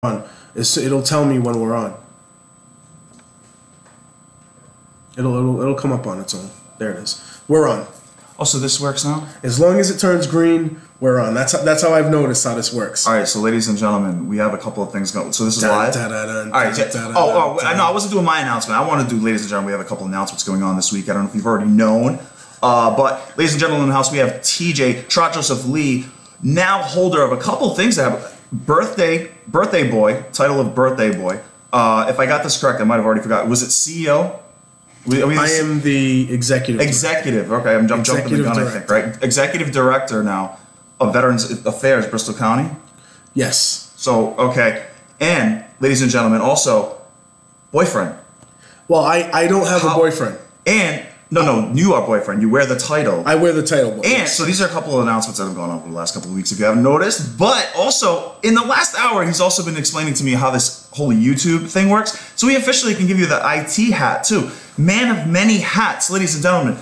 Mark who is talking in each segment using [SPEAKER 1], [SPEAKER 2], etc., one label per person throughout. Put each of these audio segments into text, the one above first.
[SPEAKER 1] on. It'll tell me when we're on. It'll come up on its own. There it is. We're on.
[SPEAKER 2] Oh, so this works now?
[SPEAKER 1] As long as it turns green, we're on. That's how I've noticed how this works.
[SPEAKER 2] All right, so ladies and gentlemen, we have a couple of things going. So this is live. All right. I know I wasn't doing my announcement. I want to do, ladies and gentlemen, we have a couple of announcements going on this week. I don't know if you've already known, but ladies and gentlemen in the house, we have TJ Trot Joseph Lee, now holder of a couple of things that have birthday boy, title of birthday boy. If I got this correct, I might have already forgot. Was it CEO?
[SPEAKER 1] I am the executive.
[SPEAKER 2] Executive. Okay, I'm jumping the gun, I think, right? Executive Director now of Veterans Affairs, Bristol County?
[SPEAKER 1] Yes.
[SPEAKER 2] So, okay. And, ladies and gentlemen, also, boyfriend.
[SPEAKER 1] Well, I don't have a boyfriend.
[SPEAKER 2] And, no, you are boyfriend. You wear the title.
[SPEAKER 1] I wear the title. Boy.
[SPEAKER 2] And, so these are a couple of announcements that have gone on over the last couple of weeks, if you haven't noticed. But, also, in the last hour, he's also been explaining to me how this whole YouTube thing works. So, we officially can give you the IT hat, too. Man of many hats, ladies and gentlemen.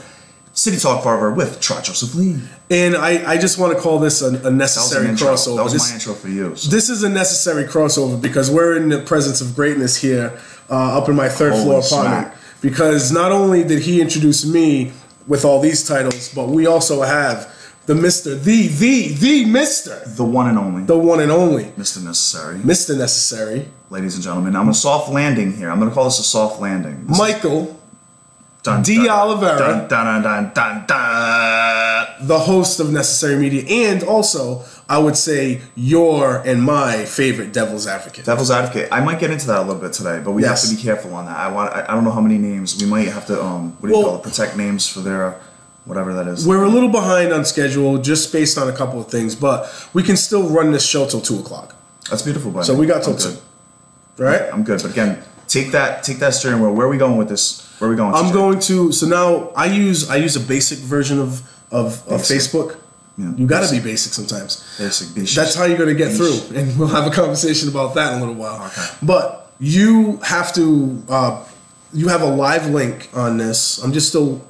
[SPEAKER 2] City Talk Barber with Trot Joseph Lee.
[SPEAKER 1] And I just want to call this a necessary crossover.
[SPEAKER 2] That was my intro for you. So.
[SPEAKER 1] This is a necessary crossover because we're in the presence of greatness here up in my third floor apartment. Because not only did he introduce me with all these titles, but we also have the Mr. The Mr.
[SPEAKER 2] The one and only.
[SPEAKER 1] The one and only.
[SPEAKER 2] Mr. Necessary.
[SPEAKER 1] Mr. Necessary.
[SPEAKER 2] Ladies and gentlemen, now I'm a soft landing here. I'm going to call this a soft landing.
[SPEAKER 1] Michael
[SPEAKER 2] Dun,
[SPEAKER 1] D.
[SPEAKER 2] dun,
[SPEAKER 1] Oliveira,
[SPEAKER 2] dun, dun, dun, dun, dun.
[SPEAKER 1] the host of Necessary Media, and also, I would say, your and my favorite Devil's Advocate.
[SPEAKER 2] Devil's Advocate. I might get into that a little bit today, but we have to be careful on that. I don't know how many names. We might have to, what do you call it, protect names for their, whatever that is.
[SPEAKER 1] We're a little behind on schedule, just based on a couple of things, but we can still run this show till 2 o'clock.
[SPEAKER 2] That's beautiful, buddy.
[SPEAKER 1] So we got till 2. Right?
[SPEAKER 2] I'm good, but again, take that steering wheel. Where are we going with this? Where are we going?
[SPEAKER 1] I'm going to. So now I use a basic version of Facebook. Yeah, you got to be basic sometimes.
[SPEAKER 2] Basic.
[SPEAKER 1] That's how you're going to get through, and we'll have a conversation about that in a little while. Okay. But you have to. You have a live link on this. I'm just still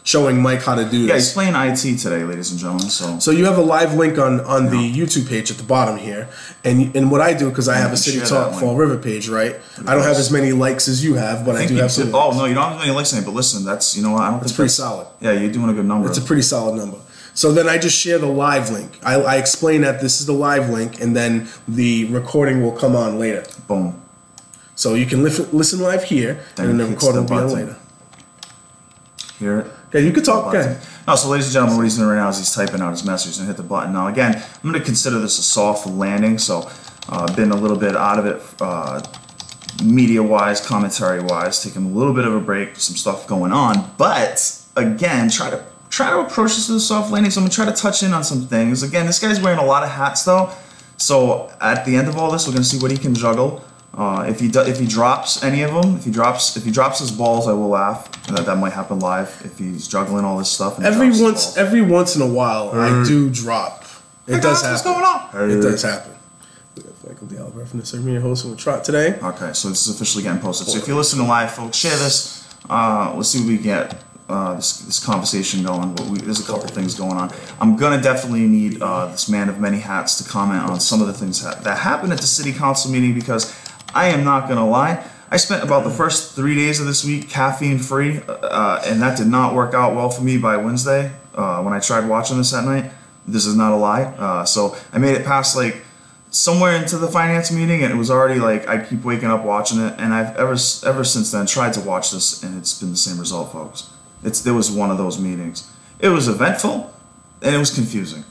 [SPEAKER 1] showing Mike how to do this.
[SPEAKER 2] Yeah, he's playing IT today, ladies and gentlemen. So
[SPEAKER 1] you have a live link on the YouTube page at the bottom here, and what I do, because I have a City Talk Fall River page, right? I don't have as many likes as you have, but I do have some.
[SPEAKER 2] Oh no, you don't have as many likes, but listen, that's I don't.
[SPEAKER 1] It's pretty solid.
[SPEAKER 2] Yeah, you're doing a good number.
[SPEAKER 1] It's a pretty solid number. So then I just share the live link. I explain that this is the live link, and then the recording will come on later.
[SPEAKER 2] Boom.
[SPEAKER 1] So you can listen live here, and then the recording will be on later.
[SPEAKER 2] Hear it?
[SPEAKER 1] Okay, you can talk. Okay.
[SPEAKER 2] No, so ladies and gentlemen, what he's doing right now is he's typing out his message and hit the button. Now again, I'm going to consider this a soft landing, so been a little bit out of it media-wise, commentary-wise, taking a little bit of a break, some stuff going on, but again, try to approach this as a soft landing, so I'm going to try to touch in on some things. Again, this guy's wearing a lot of hats though, so at the end of all this, we're going to see what he can juggle. If he drops any of them, if he drops his balls, I will laugh. That might happen live if he's juggling all this stuff. And
[SPEAKER 1] every once in a while, I do drop. It does happen.
[SPEAKER 2] What's going on?
[SPEAKER 1] It does happen. We have Michael D. Oliveira from the Sermon hosting with Trot today.
[SPEAKER 2] Okay, so this is officially getting posted. So if you're listening live, folks, share this. Let's see what we get. This conversation going. There's a couple things going on. I'm gonna definitely need this man of many hats to comment on some of the things that happened at the city council meeting, because I am not gonna lie, I spent about the first 3 days of this week caffeine free, and that did not work out well for me by Wednesday when I tried watching this at night. This is not a lie. So I made it past like somewhere into the finance meeting, and it was already like I keep waking up watching it, and I've ever since then tried to watch this, and it's been the same result, folks. There was one of those meetings. It was eventful, and it was confusing.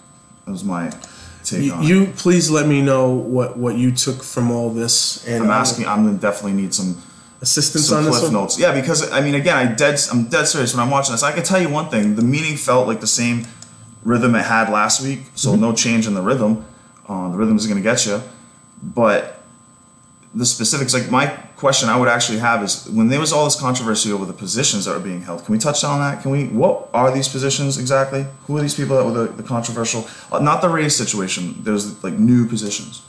[SPEAKER 2] That was my take on it. You
[SPEAKER 1] please let me know what you took from all this. And
[SPEAKER 2] I'm gonna definitely need some
[SPEAKER 1] assistance on this
[SPEAKER 2] cliff notes. Yeah, because I mean, again, I'm dead serious when I'm watching this. I can tell you one thing: the meeting felt like the same rhythm it had last week. So no change in the rhythm. The rhythm is gonna get you, but the specifics, like my question I would actually have is, when there was all this controversy over the positions that were being held, can we touch on that? What are these positions exactly? Who are these people that were the controversial? Not the race situation. There's like new positions.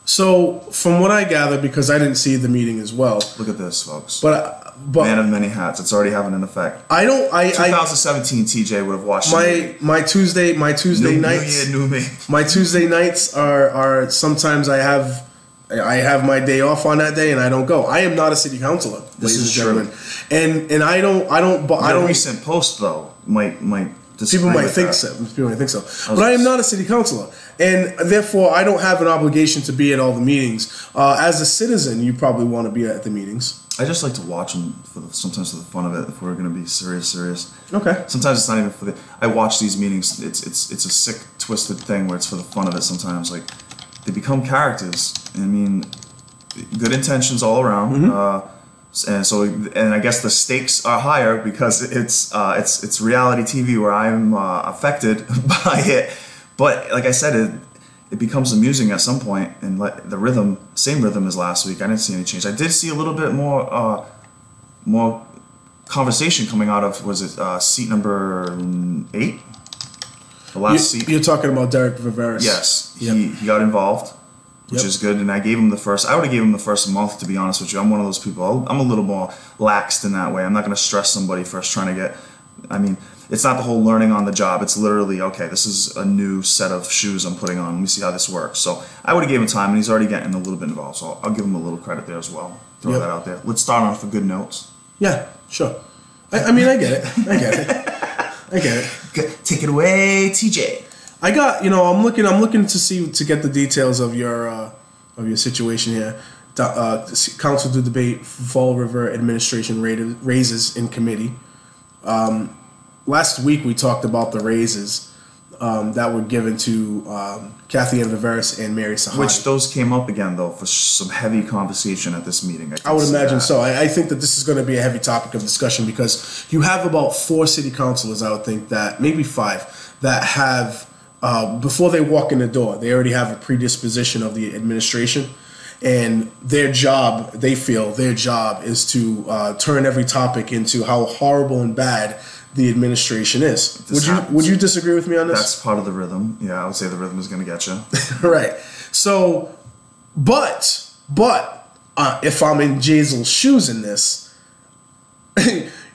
[SPEAKER 1] So from what I gather, because I didn't see the meeting as well.
[SPEAKER 2] Look at this, folks.
[SPEAKER 1] But
[SPEAKER 2] man of many hats. It's already having an effect. 2017 TJ would have watched
[SPEAKER 1] my Tuesday nights.
[SPEAKER 2] New year, new me.
[SPEAKER 1] My Tuesday nights are sometimes I have I have my day off on that day, and I don't go. I am not a city councilor, ladies and gentlemen. And I don't.
[SPEAKER 2] Recent post though might
[SPEAKER 1] people might think so. People might think so. But I am not a city councilor, and therefore I don't have an obligation to be at all the meetings. As a citizen, you probably want to be at the meetings.
[SPEAKER 2] I just like to watch them sometimes for the fun of it. If we're going to be serious.
[SPEAKER 1] Okay.
[SPEAKER 2] Sometimes it's not even for the. I watch these meetings. It's a sick, twisted thing where it's for the fun of it. Sometimes like they become characters. I mean, good intentions all around. And I guess the stakes are higher because it's reality TV where I'm affected by it. But like I said, it becomes amusing at some point, and the same rhythm as last week. I didn't see any change. I did see a little bit more conversation coming out of seat number 8, the last seat.
[SPEAKER 1] You're talking about Derek Viveris.
[SPEAKER 2] Yes, he got involved, which is good, and I gave him the first. I would have gave him the first month, to be honest with you. I'm one of those people. I'm a little more laxed in that way. I'm not going to stress somebody first trying to get. I mean, it's not the whole learning on the job. It's literally, okay, this is a new set of shoes I'm putting on. Let me see how this works. So I would have given him time, and he's already getting a little bit involved. So I'll give him a little credit there as well. Throw that out there. Let's start off with good notes.
[SPEAKER 1] Yeah, sure. I mean, I get it. I get it.
[SPEAKER 2] Take it away, TJ.
[SPEAKER 1] I got, I'm looking to get the details of your situation here. Council to debate Fall River administration raises in committee. Last week we talked about the raises that were given to Kathy Ann Viveris and Mary Sahadi.
[SPEAKER 2] Which those came up again, though, for some heavy conversation at this meeting.
[SPEAKER 1] I would imagine so. I think that this is going to be a heavy topic of discussion because you have about 4 city councilors, I would think, that maybe 5, that have, before they walk in the door, they already have a predisposition of the administration. And they feel their job is to turn every topic into how horrible and bad the administration is. Would you disagree with me on this?
[SPEAKER 2] That's part of the rhythm. Yeah, I would say the rhythm is going to get you.
[SPEAKER 1] Right. So, but if I'm in Jazel's shoes in this,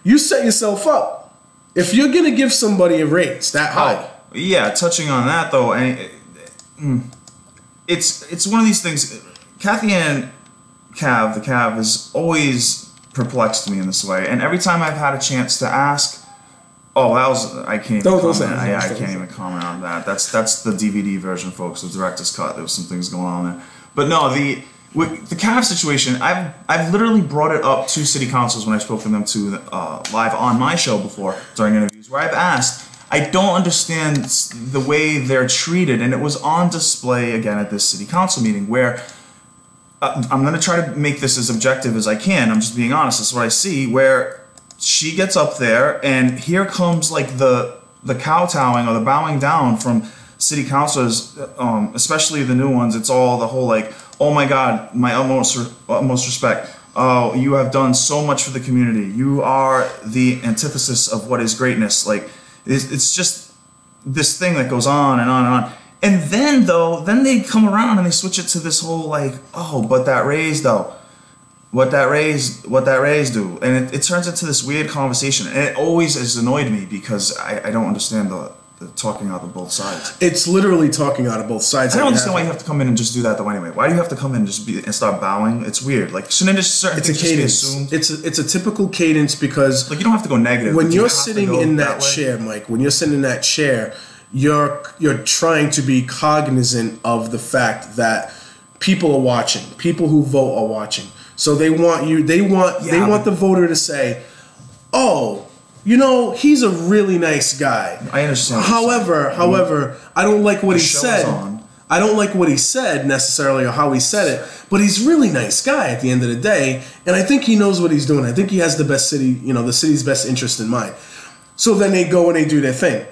[SPEAKER 1] you set yourself up. If you're going to give somebody a raise that high.
[SPEAKER 2] Yeah, touching on that though, and it's one of these things. Kathy Ann the Cav, has always perplexed me in this way, and every time I've had a chance to ask, I can't even comment on that. That's the DVD version, folks, the director's cut. There was some things going on there, but no, with the Cav situation, I've literally brought it up to city councils when I spoke to them live on my show before during interviews, where I've asked. I don't understand the way they're treated, and it was on display again at this city council meeting where. I'm going to try to make this as objective as I can. I'm just being honest. This is what I see, where she gets up there, and here comes like the kowtowing or the bowing down from city councilors, especially the new ones. It's all the whole like, oh my God, my utmost respect. Oh, you have done so much for the community. You are the antithesis of what is greatness. Like, it's just this thing that goes on and on and on. And then they come around and they switch it to this whole like, oh, but that raise though, what that raise do, and it turns into this weird conversation, and it always has annoyed me because I don't understand the talking out of both sides.
[SPEAKER 1] It's literally talking out of both sides.
[SPEAKER 2] I don't understand why you have to come in and just do that though. Anyway, why do you have to come in and start bowing? It's weird. Like, shouldn't it just certain
[SPEAKER 1] it's a cadence. It's a typical cadence because
[SPEAKER 2] like you don't have to go negative.
[SPEAKER 1] When you're sitting in that chair, Mike, when you're sitting in that chair. You're trying to be cognizant of the fact that people are watching. People who vote are watching. So they want the voter to say, "Oh, he's a really nice guy."
[SPEAKER 2] I understand.
[SPEAKER 1] However, I don't like what he said. I don't like what he said necessarily or how he said it, but he's a really nice guy at the end of the day, and I think he knows what he's doing. I think he has the best city, the city's best interest in mind. So then they go and they do their thing.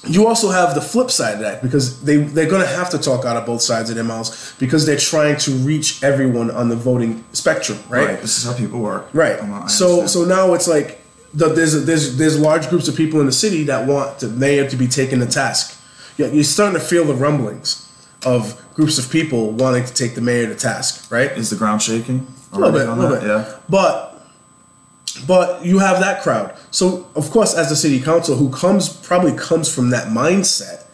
[SPEAKER 1] You also have the flip side of that because they're going to have to talk out of both sides of their mouths because they're trying to reach everyone on the voting spectrum, right?
[SPEAKER 2] Right. This is how people work.
[SPEAKER 1] Right. So now it's like there's large groups of people in the city that want the mayor to be taken to task. You're starting to feel the rumblings of groups of people wanting to take the mayor to task, right?
[SPEAKER 2] Is the ground shaking?
[SPEAKER 1] A little bit. Yeah. But you have that crowd. So, of course, as the city council, who probably comes from that mindset,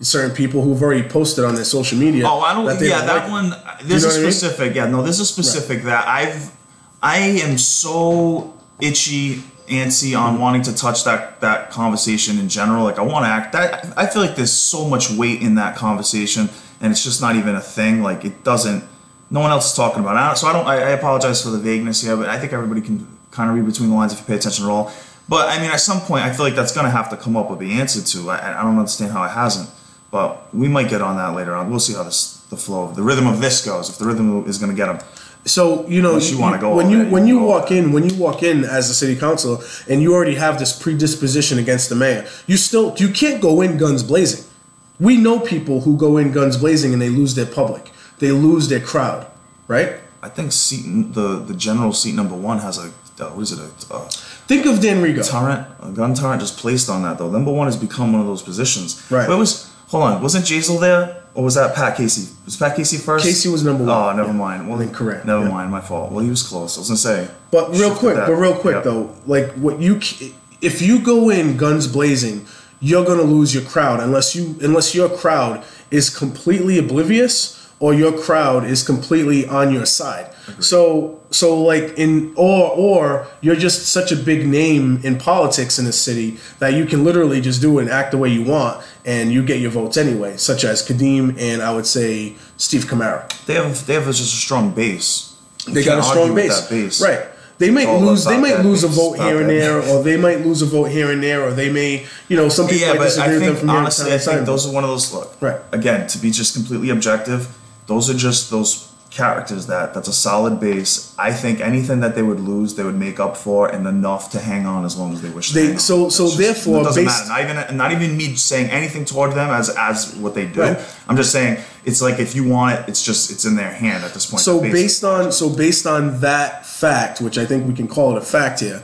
[SPEAKER 1] certain people who've already posted on their social media.
[SPEAKER 2] Oh, I don't. Yeah, that
[SPEAKER 1] like
[SPEAKER 2] one. There's a specific.
[SPEAKER 1] I mean?
[SPEAKER 2] Yeah, no, there's a specific that I am so itchy, antsy on wanting to touch that conversation in general. Like I want to act. I feel like there's so much weight in that conversation, and it's just not even a thing. Like it doesn't. No one else is talking about it. So I apologize for the vagueness here, but I think everybody can kind of read between the lines if you pay attention at all. But I mean, at some point, I feel like that's going to have to come up with the answer to. I don't understand how it hasn't. But we might get on that later on. We'll see how the flow of the rhythm of this goes. If the rhythm is going to get them.
[SPEAKER 1] So you know,
[SPEAKER 2] you want to go
[SPEAKER 1] when you walk in as a city councilor and you already have this predisposition against the mayor, you can't go in guns blazing. We know people who go in guns blazing and they lose their public, they lose their crowd, right?
[SPEAKER 2] I think the general seat number 1 has a what is it?
[SPEAKER 1] Think of Dan Rigo.
[SPEAKER 2] A gun turret just placed on that though. Number 1 has become one of those positions.
[SPEAKER 1] Right.
[SPEAKER 2] Hold on, wasn't Jazel there? Or was that Pat Casey? Was Pat Casey first?
[SPEAKER 1] Casey was number 1.
[SPEAKER 2] Oh, never mind. Well,
[SPEAKER 1] incorrect.
[SPEAKER 2] Never mind, my fault. Well, he was close. I was gonna say.
[SPEAKER 1] But real quick though, like if you go in guns blazing, you're gonna lose your crowd unless your crowd is completely oblivious or your crowd is completely on your side. Agreed. So like or you're just such a big name in politics in the city that you can literally just do and act the way you want and you get your votes anyway, such as Kadeem and I would say Steve Camara.
[SPEAKER 2] They have just a strong base.
[SPEAKER 1] They got a strong base. Right. They might lose a vote here and there, or they might lose a vote here and there, or they may, some people might disagree with them from here to time.
[SPEAKER 2] I think those are one of those, look,
[SPEAKER 1] right.
[SPEAKER 2] Again, to be just completely objective, those are just those characters that's a solid base. I think anything that they would lose, they would make up for and enough to hang on as long as they wish to hang on.
[SPEAKER 1] So therefore,
[SPEAKER 2] it doesn't matter. Not even me saying anything toward them as what they do. Right. I'm just saying it's like if you want it, it's in their hand at this point.
[SPEAKER 1] So based on that fact, which I think we can call it a fact here,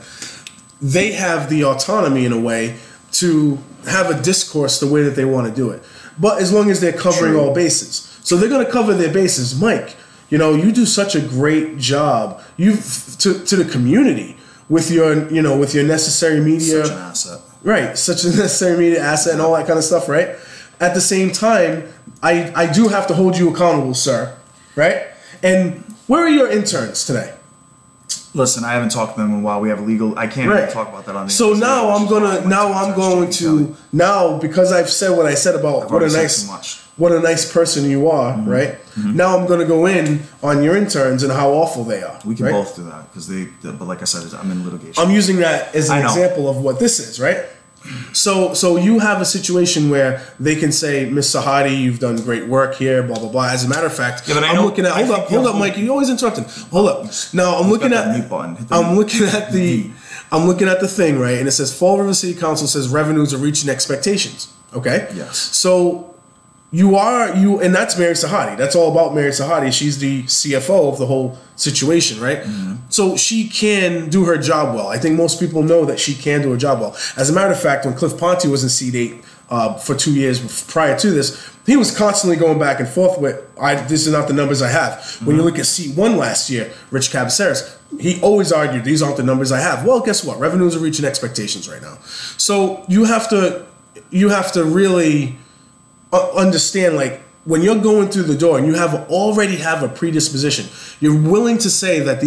[SPEAKER 1] they have the autonomy in a way to have a discourse the way that they want to do it. But as long as they're covering all bases. So they're going to cover their bases. Mike, you do such a great job to the community with your necessary media.
[SPEAKER 2] Such an asset.
[SPEAKER 1] Right, such a necessary media asset and all that kind of stuff, right? At the same time, I do have to hold you accountable, sir, right? And where are your interns today?
[SPEAKER 2] Listen, I haven't talked to them in a while. We have legal. I can't even talk about that on the.
[SPEAKER 1] So now I'm going to because I've said what I said about what a nice person you are, mm-hmm. right? Mm-hmm. Now I'm going to go in on your interns and how awful they are.
[SPEAKER 2] We can both do that because but like I said, I'm in litigation.
[SPEAKER 1] I'm using that as an example of what this is, right? So you have a situation where they can say, Ms. Sahadi, you've done great work here, blah, blah, blah. As a matter of fact, hold up, Mike, you always interrupting. Hold up. Now I'm looking at the thing, right? And it says Fall River City Council says revenues are reaching expectations. Okay?
[SPEAKER 2] Yes.
[SPEAKER 1] So and that's Mary Sahadi. That's all about Mary Sahadi. She's the CFO of the whole situation, right? Mm-hmm. So she can do her job well. I think most people know that she can do her job well. As a matter of fact, when Cliff Ponte was in Seat 8 for 2 years prior to this, he was constantly going back and forth with, this is not the numbers I have. Mm-hmm. When you look at Seat 1 last year, Rich Cabaceres, he always argued, these aren't the numbers I have. Well, guess what? Revenues are reaching expectations right now. So you have to really understand, like, when you're going through the door and you already have a predisposition, you're willing to say that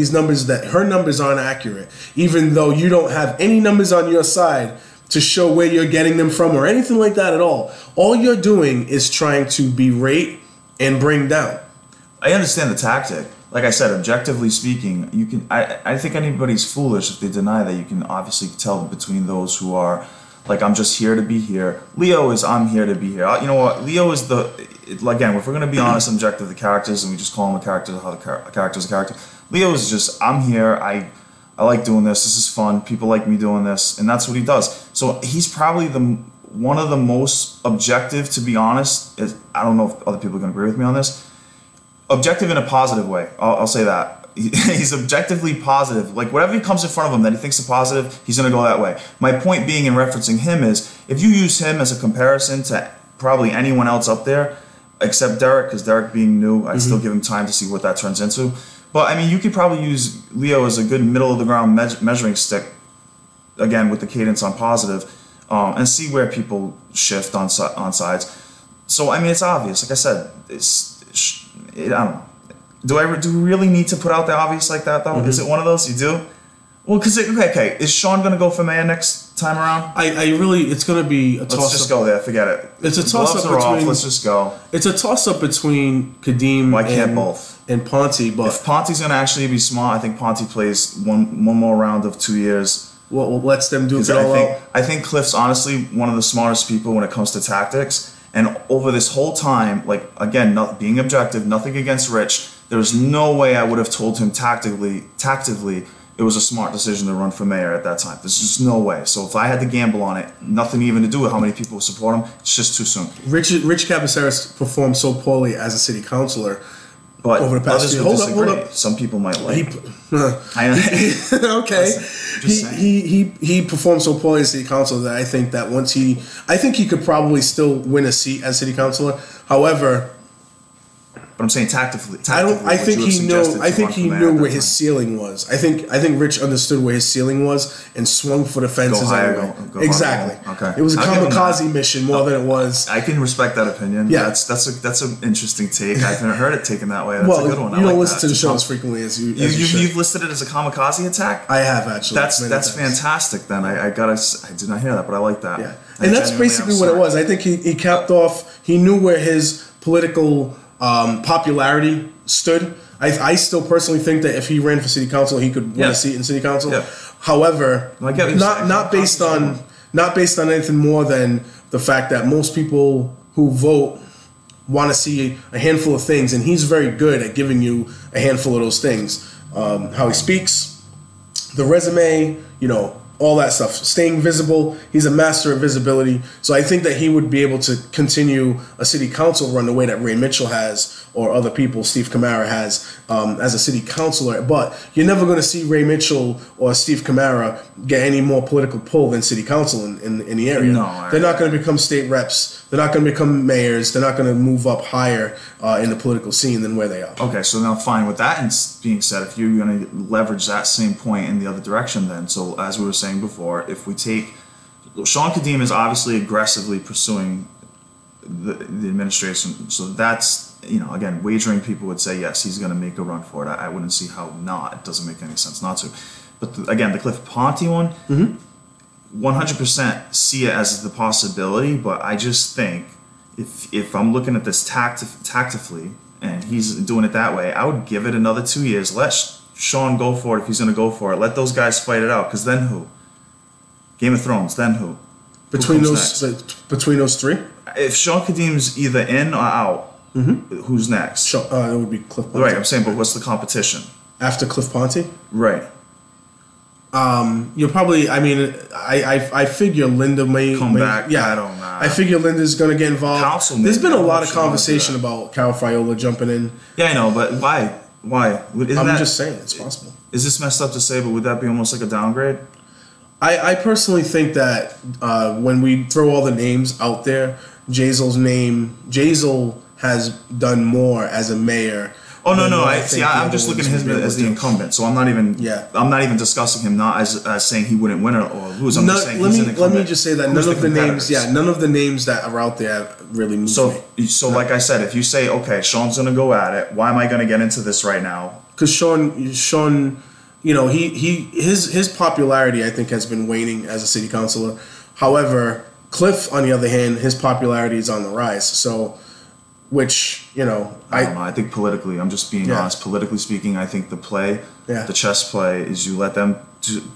[SPEAKER 1] her numbers aren't accurate, even though you don't have any numbers on your side to show where you're getting them from or anything like that at all. All you're doing is trying to berate and bring down.
[SPEAKER 2] I understand the tactic. Like I said, objectively speaking, you can. I think anybody's foolish if they deny that. You can obviously tell between those who are like, I'm just here to be here. Leo is, I'm here to be here. You know what? Leo is again, if we're going to be honest and objective, the characters, and we just call them a character, how the character's a character. Leo is just, I'm here. I like doing this. This is fun. People like me doing this. And that's what he does. So he's probably one of the most objective, to be honest. I don't know if other people are going to agree with me on this. Objective in a positive way. I'll say that. He's objectively positive. Like, whatever comes in front of him that he thinks is positive, he's going to go that way. My point being in referencing him is, if you use him as a comparison to probably anyone else up there, except Derek, because Derek being new, I'd still give him time to see what that turns into. But, I mean, you could probably use Leo as a good middle-of-the-ground measuring stick, again, with the cadence on positive, and see where people shift on sides. So I mean, it's obvious. Like I said, I don't know. Do we really need to put out the obvious like that though? Mm-hmm. Is it one of those you do? Well, because okay, is Sean gonna go for mayor next time around?
[SPEAKER 1] It's gonna be a toss up.
[SPEAKER 2] Let's just go there. Forget it.
[SPEAKER 1] It's a toss up between.
[SPEAKER 2] Let's just go.
[SPEAKER 1] It's a toss up between Kadeem.
[SPEAKER 2] Why can't both?
[SPEAKER 1] And Ponte, but
[SPEAKER 2] if Ponte's gonna actually be smart, I think Ponte plays one more round of 2 years.
[SPEAKER 1] Well, lets them do it all out.
[SPEAKER 2] I think Cliff's honestly one of the smartest people when it comes to tactics. And over this whole time, like again, not being objective, nothing against Rich. There was no way I would have told him tactically, it was a smart decision to run for mayor at that time. There's just no way. So if I had to gamble on it, nothing even to do with how many people support him, it's just too soon.
[SPEAKER 1] Rich Cabaceres performed so poorly as a city councilor.
[SPEAKER 2] But over the past year. Hold up. Some people might like.
[SPEAKER 1] Okay. He performed so poorly as city councilor that I think that I think he could probably still win a seat as city councilor. However,
[SPEAKER 2] but I'm saying tactically.
[SPEAKER 1] I think he knew where his ceiling was. I think Rich understood where his ceiling was and swung for the fences anyway. Exactly.
[SPEAKER 2] Okay.
[SPEAKER 1] It was a kamikaze mission more than it was.
[SPEAKER 2] I can respect that opinion.
[SPEAKER 1] Yeah.
[SPEAKER 2] That's an interesting take. I've never heard it taken that way. That's a good one.
[SPEAKER 1] You don't listen to the show as frequently as you.
[SPEAKER 2] You've listed it as a kamikaze attack.
[SPEAKER 1] I have actually.
[SPEAKER 2] That's fantastic. Then I did not hear that, but I like that.
[SPEAKER 1] Yeah. And that's basically what it was. I think he capped off. He knew where his political popularity stood. I still personally think that if he ran for city council, he could win a seat in city council. Yeah. However, not based on anything more than the fact that most people who vote want to see a handful of things, and he's very good at giving you a handful of those things. How he speaks, the resume, all that stuff, staying visible. He's a master of visibility. So I think that he would be able to continue a city council run the way that Ray Mitchell has, or other people, Steve Camara has, as a city councilor. But you're never going to see Ray Mitchell or Steve Camara get any more political pull than city council in the area. No, they're not going to become state reps. They're not going to become mayors. They're not going to move up higher in the political scene than where they are.
[SPEAKER 2] Okay, so now fine. With that being said, if you're going to leverage that same point in the other direction then, so as we were saying before, if we take... Sean Kadeem is obviously aggressively pursuing the administration, so that's... again, wagering people would say, yes, he's going to make a run for it. I wouldn't see how not. It doesn't make any sense not to. But again, the Cliff Ponte one, 100% see it as the possibility, but I just think if I'm looking at this tactically, and he's doing it that way, I would give it another 2 years. Let Sean go for it if he's going to go for it. Let those guys fight it out, because then who? Game of Thrones, then who?
[SPEAKER 1] Between those three?
[SPEAKER 2] If Sean Kadeem's either in or out, who's next?
[SPEAKER 1] It would be Cliff Ponte.
[SPEAKER 2] Right, I'm saying, but what's the competition?
[SPEAKER 1] After Cliff Ponte?
[SPEAKER 2] Right.
[SPEAKER 1] You'll probably, I figure Linda may
[SPEAKER 2] come back.
[SPEAKER 1] Yeah,
[SPEAKER 2] I don't know.
[SPEAKER 1] I figure Linda's going to get involved. There's been a lot of conversation about Carol Fiola jumping in.
[SPEAKER 2] Yeah, I know, but why? I'm
[SPEAKER 1] just saying, it's possible.
[SPEAKER 2] Is this messed up to say, but would that be almost like a downgrade?
[SPEAKER 1] I personally think that when we throw all the names out there, Jazel has done more as a mayor.
[SPEAKER 2] Oh no! I'm just looking at him as the incumbent, so I'm not even. Yeah. I'm not even discussing him not as saying he wouldn't win or lose. I'm just saying he's an incumbent.
[SPEAKER 1] Let me just say that none of the names that are out there really move me.
[SPEAKER 2] So like I said, if you say okay, Sean's gonna go at it, why am I gonna get into this right now?
[SPEAKER 1] Because Sean, his popularity I think has been waning as a city councilor. However, Cliff, on the other hand, his popularity is on the rise. So. Which, I don't
[SPEAKER 2] know. I think politically, I'm just being honest. Politically speaking, I think the chess play is you let them.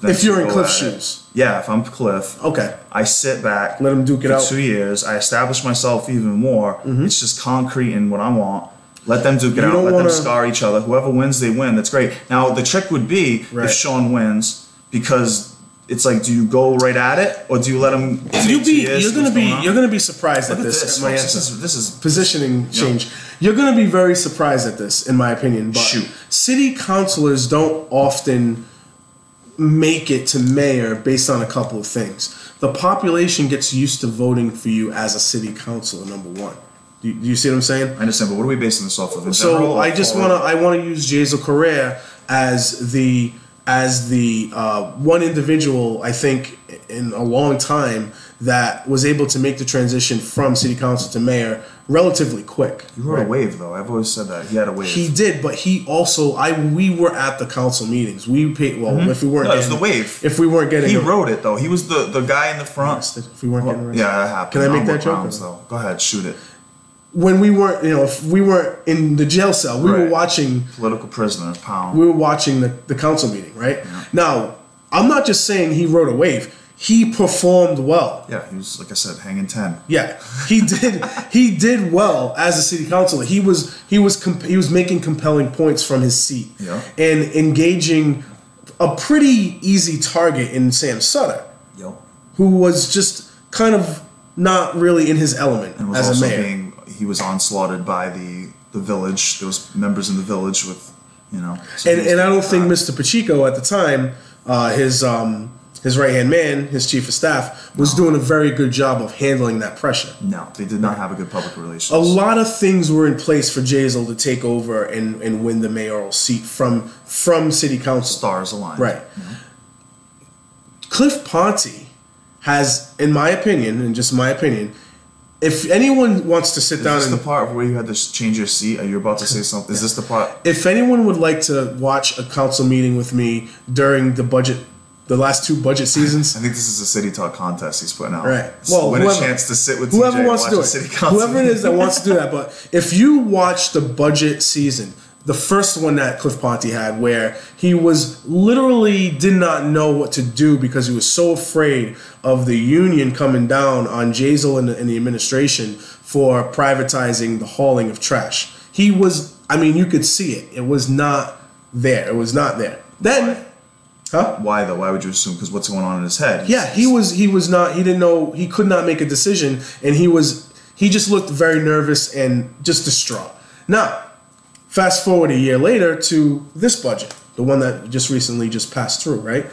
[SPEAKER 1] If you're in Cliff's shoes.
[SPEAKER 2] Yeah, if I'm Cliff.
[SPEAKER 1] Okay.
[SPEAKER 2] I sit back.
[SPEAKER 1] Let him duke it out.
[SPEAKER 2] For 2 years. I establish myself even more. It's just concrete in what I want. Let them duke it out. Let them scar each other. Whoever wins, they win. That's great. Now, the trick would be if Sean wins, because... It's like, do you go right at it, or do you let him? You're
[SPEAKER 1] gonna be surprised at this.
[SPEAKER 2] This is
[SPEAKER 1] positioning change. You're gonna be very surprised at this, in my opinion. But city councilors don't often make it to mayor based on a couple of things. The population gets used to voting for you as a city councilor. Number one. Do you see what I'm saying? I
[SPEAKER 2] understand, but what are we basing this off of?
[SPEAKER 1] So I want to use Jazel Correa as the one individual I think in a long time that was able to make the transition from city council to mayor relatively quick.
[SPEAKER 2] He wrote a wave, though. I've always said that. He had a wave.
[SPEAKER 1] He did, but he also, we were at the council meetings. We paid, if we weren't
[SPEAKER 2] it was the wave.
[SPEAKER 1] If we weren't getting...
[SPEAKER 2] He wrote it, though. He was the guy in the front.
[SPEAKER 1] Arrested, if we weren't getting arrested.
[SPEAKER 2] Yeah, that happened.
[SPEAKER 1] Can I make that joke?
[SPEAKER 2] Though. Go ahead, shoot it.
[SPEAKER 1] When we weren't, if we weren't in the jail cell, we were watching...
[SPEAKER 2] Political prisoners, pound.
[SPEAKER 1] We were watching the council meeting, right?
[SPEAKER 2] Yeah.
[SPEAKER 1] Now, I'm not just saying he wrote a wave. He performed well.
[SPEAKER 2] Yeah, he was, like I said, hanging 10.
[SPEAKER 1] Yeah, he did. He did well as a city councilor. He was making compelling points from his seat, and engaging a pretty easy target in Sam Sutter, who was just kind of not really in his element
[SPEAKER 2] and was
[SPEAKER 1] as
[SPEAKER 2] also
[SPEAKER 1] a mayor.
[SPEAKER 2] He was onslaughted by the village. There was members in the village with,
[SPEAKER 1] So and I don't think Mr. Pacheco at the time, his right-hand man, his chief of staff, was doing a very good job of handling that pressure.
[SPEAKER 2] No, they did not have a good public relations.
[SPEAKER 1] A lot of things were in place for Jazel to take over and win the mayoral seat from city council.
[SPEAKER 2] Stars aligned.
[SPEAKER 1] Right. Cliff Ponte has, in my opinion, and just my opinion, if anyone wants to sit down...
[SPEAKER 2] Is this the part where you had to change your seat? Are you about to say something? Is this the part?
[SPEAKER 1] If anyone would like to watch a council meeting with me during the last 2 budget seasons.
[SPEAKER 2] I think this is a city talk contest he's putting out.
[SPEAKER 1] Right. Well,
[SPEAKER 2] win a chance to sit with
[SPEAKER 1] whoever
[SPEAKER 2] TJ
[SPEAKER 1] wants to do it.
[SPEAKER 2] City council.
[SPEAKER 1] Whoever it is that wants to do that. But if you watch the budget season, the first one that Cliff Ponte had, where he was literally did not know what to do because he was so afraid of the union coming down on Jazel and the administration for privatizing the hauling of trash. He was, you could see it. It was not there. It was not there. Then... Huh?
[SPEAKER 2] Why though? Why would you assume? Because what's going on in his head?
[SPEAKER 1] He was not. He didn't know. He could not make a decision, and he just looked very nervous and just distraught. Now, fast forward a year later to this budget, the one that recently passed through. Right,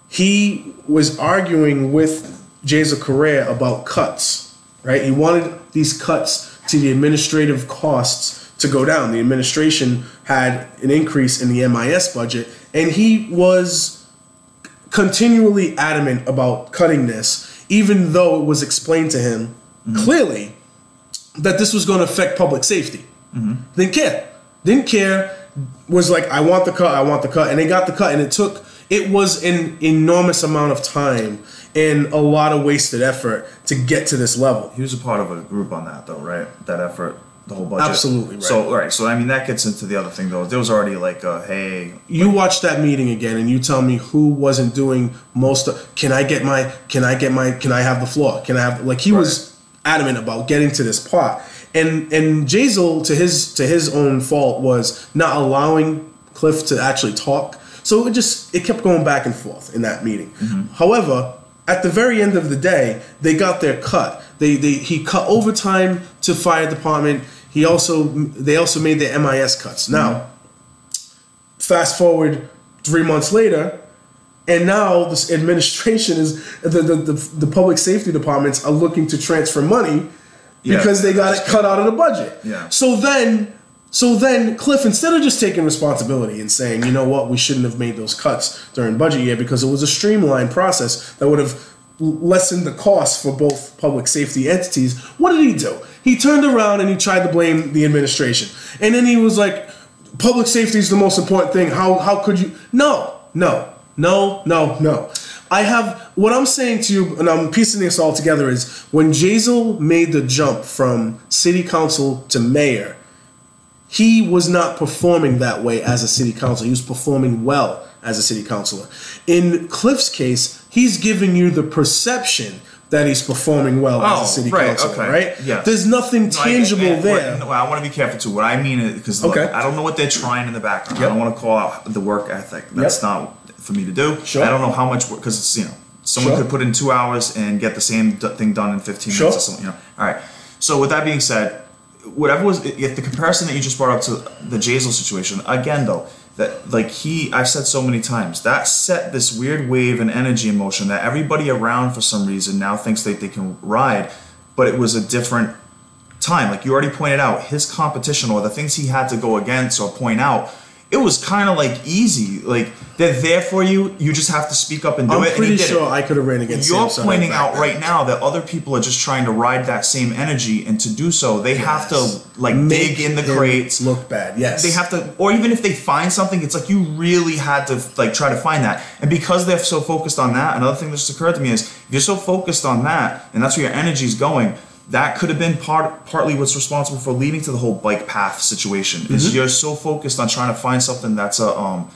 [SPEAKER 1] he was arguing with Jazel Correa about cuts. Right, he wanted these cuts to the administrative costs to go down. The administration had an increase in the MIS budget. And he was continually adamant about cutting this, even though it was explained to him clearly that this was going to affect public safety. Didn't care. Was like, I want the cut. And they got the cut. And it was an enormous amount of time and a lot of wasted effort to get to this level.
[SPEAKER 2] He was a part of a group on that, though, right? That effort. The whole budget.
[SPEAKER 1] Absolutely right.
[SPEAKER 2] So, all right. So, that gets into the other thing, though. There was already like, hey.
[SPEAKER 1] You watch that meeting again, and you tell me who wasn't doing most of. Can I have the floor? He was adamant about getting to this part, and Jazel to his own fault was not allowing Cliff to actually talk. So it kept going back and forth in that meeting. However, at the very end of the day, they got their cut. He cut overtime to fire department. They also made their MIS cuts. Now, fast forward 3 months later, and now this administration is the public safety departments are looking to transfer money because they got it cut out of the budget.
[SPEAKER 2] Yeah.
[SPEAKER 1] So then Cliff, instead of just taking responsibility and saying, you know what, we shouldn't have made those cuts during budget year because it was a streamlined process that would have lessened the cost for both public safety entities, what did he do? He turned around and he tried to blame the administration. And then he was like, public safety is the most important thing. How could you? No. What I'm saying to you, and I'm piecing this all together, is when Jazel made the jump from city council to mayor, he was not performing that way as a city councilor. He was performing well as a city councilor. In Cliff's case, he's giving you the perception that he's performing well as a city councilor, right?
[SPEAKER 2] Yeah.
[SPEAKER 1] There's nothing tangible there.
[SPEAKER 2] I want to be careful too. What I mean is, because I don't know what they're trying in the background. I don't want to call out the work ethic. That's not for me to do.
[SPEAKER 1] Sure.
[SPEAKER 2] I don't know how much work, because it's, someone could put in 2 hours and get the same thing done in 15 minutes or something. All right. So with that being said, whatever was, if the comparison that you just brought up to the Jazel situation, again though, that I've said so many times, that set this weird wave and energy in motion that everybody around for some reason now thinks that they can ride, but it was a different time. Like you already pointed out, his competition or the things he had to go against or point out, it was kind of like easy. Like they're there for you. You just have to speak up and do it.
[SPEAKER 1] I'm pretty sure I could have ran against.
[SPEAKER 2] You're pointing out right now that other people are just trying to ride that same energy, and to do so, they have to like dig in the crates.
[SPEAKER 1] Look bad. Yes.
[SPEAKER 2] They have to, or even if they find something, it's like you really had to like try to find that. And because they're so focused on that, another thing that just occurred to me is if you're so focused on that, and that's where your energy is going. That could have been partly what's responsible for leading to the whole bike path situation. Is you're so focused on trying to find something that's a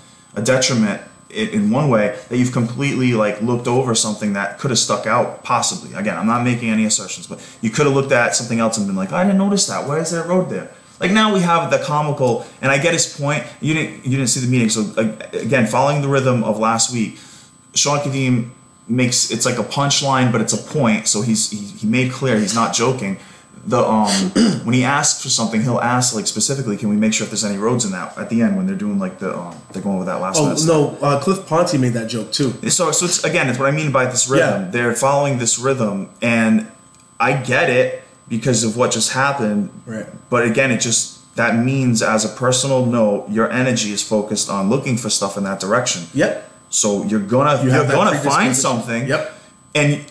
[SPEAKER 2] detriment in one way that you've completely like looked over something that could have stuck out possibly. Again, I'm not making any assertions, but you could have looked at something else and been like, I didn't notice that. Why is there a road there? Like now we have the comical, and I get his point. You didn't see the meeting, so again, following the rhythm of last week, Sean Kadeem makes it's like a punchline, but it's a point. So he made clear he's not joking. The when he asks for something, he'll ask like specifically, can we make sure if there's any roads in that at the end when they're doing like they're going with that last minute
[SPEAKER 1] stuff. No, Cliff Ponte made that joke too.
[SPEAKER 2] So it's again, it's what I mean by this rhythm. Yeah. They're following this rhythm, and I get it because of what just happened.
[SPEAKER 1] Right.
[SPEAKER 2] But again, it just that means as a personal note, your energy is focused on looking for stuff in that direction.
[SPEAKER 1] Yep.
[SPEAKER 2] So you're gonna find something.
[SPEAKER 1] Yep.
[SPEAKER 2] And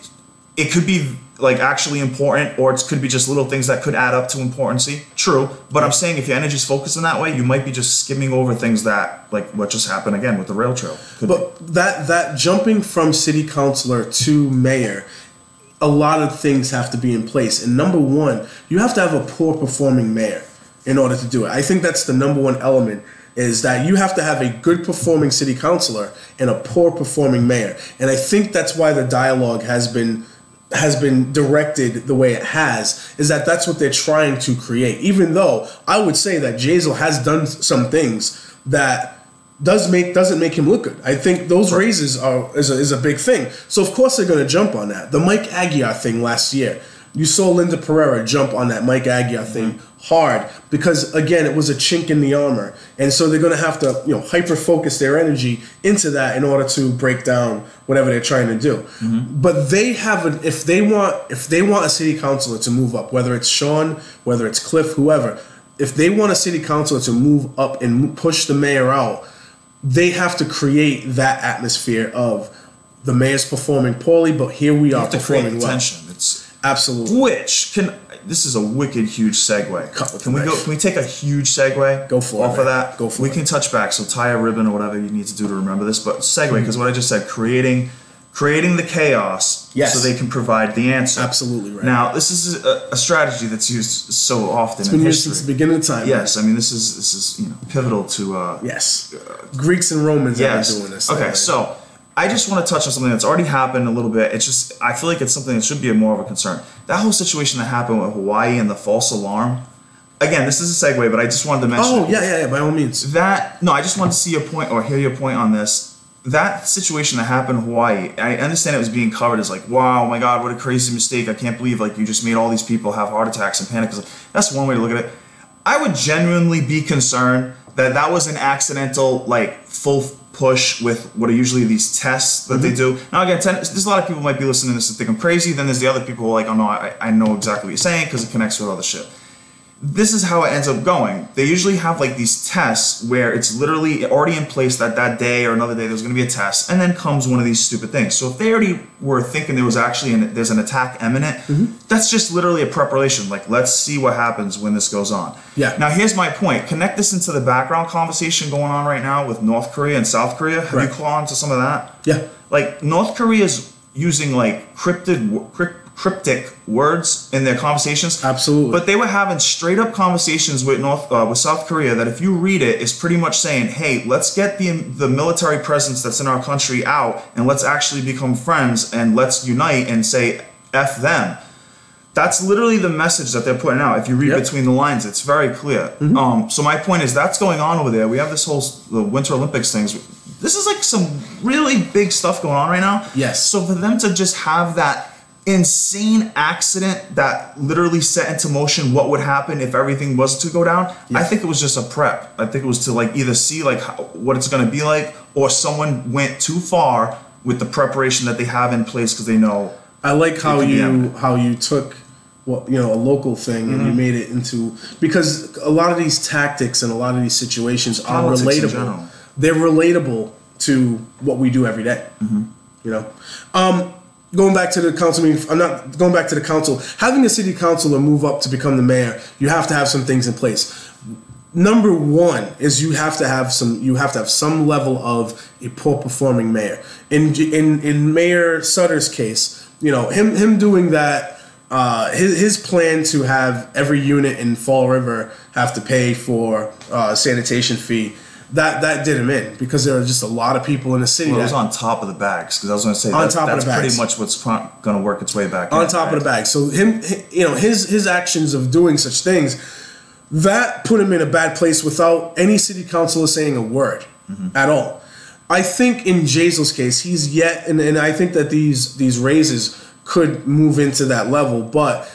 [SPEAKER 2] it could be like actually important, or it could be just little things that could add up to importancy. True, but I'm saying if your energy's focused in that way, you might be just skimming over things that like what just happened again with the rail trail.
[SPEAKER 1] That jumping from city councilor to mayor, a lot of things have to be in place. And number one, you have to have a poor performing mayor in order to do it. I think that's the number one element. Is that you have to have a good performing city councilor and a poor performing mayor. And I think that's why the dialogue has been directed the way it has, is that that's what they're trying to create. Even though I would say that Jazel has done some things that doesn't make him look good. I think those raises is a big thing. So of course they're going to jump on that. The Mike Aguiar thing last year. You saw Linda Pereira jump on that Mike Aguiar thing hard because, again, it was a chink in the armor. And so they're going to have to, hyper-focus their energy into that in order to break down whatever they're trying to do. But they have, if they want a city councilor to move up, whether it's Sean, whether it's Cliff, whoever, if they want a city councilor to move up and push the mayor out, they have to create that atmosphere of the mayor's performing poorly, but here we are performing well. Absolutely.
[SPEAKER 2] This is a wicked huge segue. Can we take a huge segue?
[SPEAKER 1] Go for it.
[SPEAKER 2] Off of that?
[SPEAKER 1] Go for it.
[SPEAKER 2] We can touch back, so tie a ribbon or whatever you need to do to remember this, but segue, because what I just said, creating the chaos so they can provide the answer.
[SPEAKER 1] Absolutely right.
[SPEAKER 2] Now, this is a strategy that's used so often in history. It's
[SPEAKER 1] been used since the beginning of time.
[SPEAKER 2] Yes, I mean, this is pivotal to...
[SPEAKER 1] yes. Greeks and Romans have been doing this.
[SPEAKER 2] Okay, so... I just want to touch on something that's already happened a little bit. It's just, I feel like it's something that should be more of a concern. That whole situation that happened with Hawaii and the false alarm. Again, this is a segue, but I just wanted to mention.
[SPEAKER 1] Oh, yeah, by all means.
[SPEAKER 2] I just wanted to see your point or hear your point on this. That situation that happened in Hawaii, I understand it was being covered as like, wow, my God, what a crazy mistake. I can't believe like you just made all these people have heart attacks and panic. That's one way to look at it. I would genuinely be concerned that was an accidental, like, full push with what are usually these tests that they do. Now again, there's a lot of people might be listening to this and think I'm crazy. Then there's the other people who are like, oh no, I know exactly what you're saying because it connects with other shit. This is how it ends up going. They usually have like these tests where it's literally already in place that day or another day there's going to be a test, and then comes one of these stupid things. So if they already were thinking there was actually there's an attack imminent, that's just literally a preparation. Like, let's see what happens when this goes on.
[SPEAKER 1] Yeah.
[SPEAKER 2] Now here's my point. Connect this into the background conversation going on right now with North Korea and South Korea. Have you caught on to some of that?
[SPEAKER 1] Yeah.
[SPEAKER 2] Like North Korea is using like cryptic words in their conversations.
[SPEAKER 1] Absolutely.
[SPEAKER 2] But they were having straight up conversations with South Korea that if you read it, is pretty much saying, hey, let's get the military presence that's in our country out and let's actually become friends and let's unite and say F them. That's literally the message that they're putting out. If you read between the lines, it's very clear. So my point is that's going on over there. We have this whole the Winter Olympics things. This is like some really big stuff going on right now.
[SPEAKER 1] Yes.
[SPEAKER 2] So for them to just have that insane accident that literally set into motion what would happen if everything was to go down, I think it was just a prep. I think it was to like either see like what it's going to be like, or someone went too far with the preparation that they have in place because they know.
[SPEAKER 1] I like how you took a local thing, and you made it into, because a lot of these tactics and a lot of these situations are relatable. They're relatable to what we do every day. Going back to the council meeting, I'm not going back to the council. Having a city councilor move up to become the mayor, you have to have some things in place. Number one is you have to have some level of a poor performing mayor. In Mayor Sutter's case, him doing that, his plan to have every unit in Fall River have to pay for a sanitation fee, that did him in, because there are just a lot of people in the city.
[SPEAKER 2] Well, it was on top of the bags, because I was going to say that's pretty much what's going to work its way back
[SPEAKER 1] on top of the bags. So his actions of doing such things, that put him in a bad place without any city councilor saying a word at all. I think in Jazel's case, he's yet, and I think that these raises could move into that level, but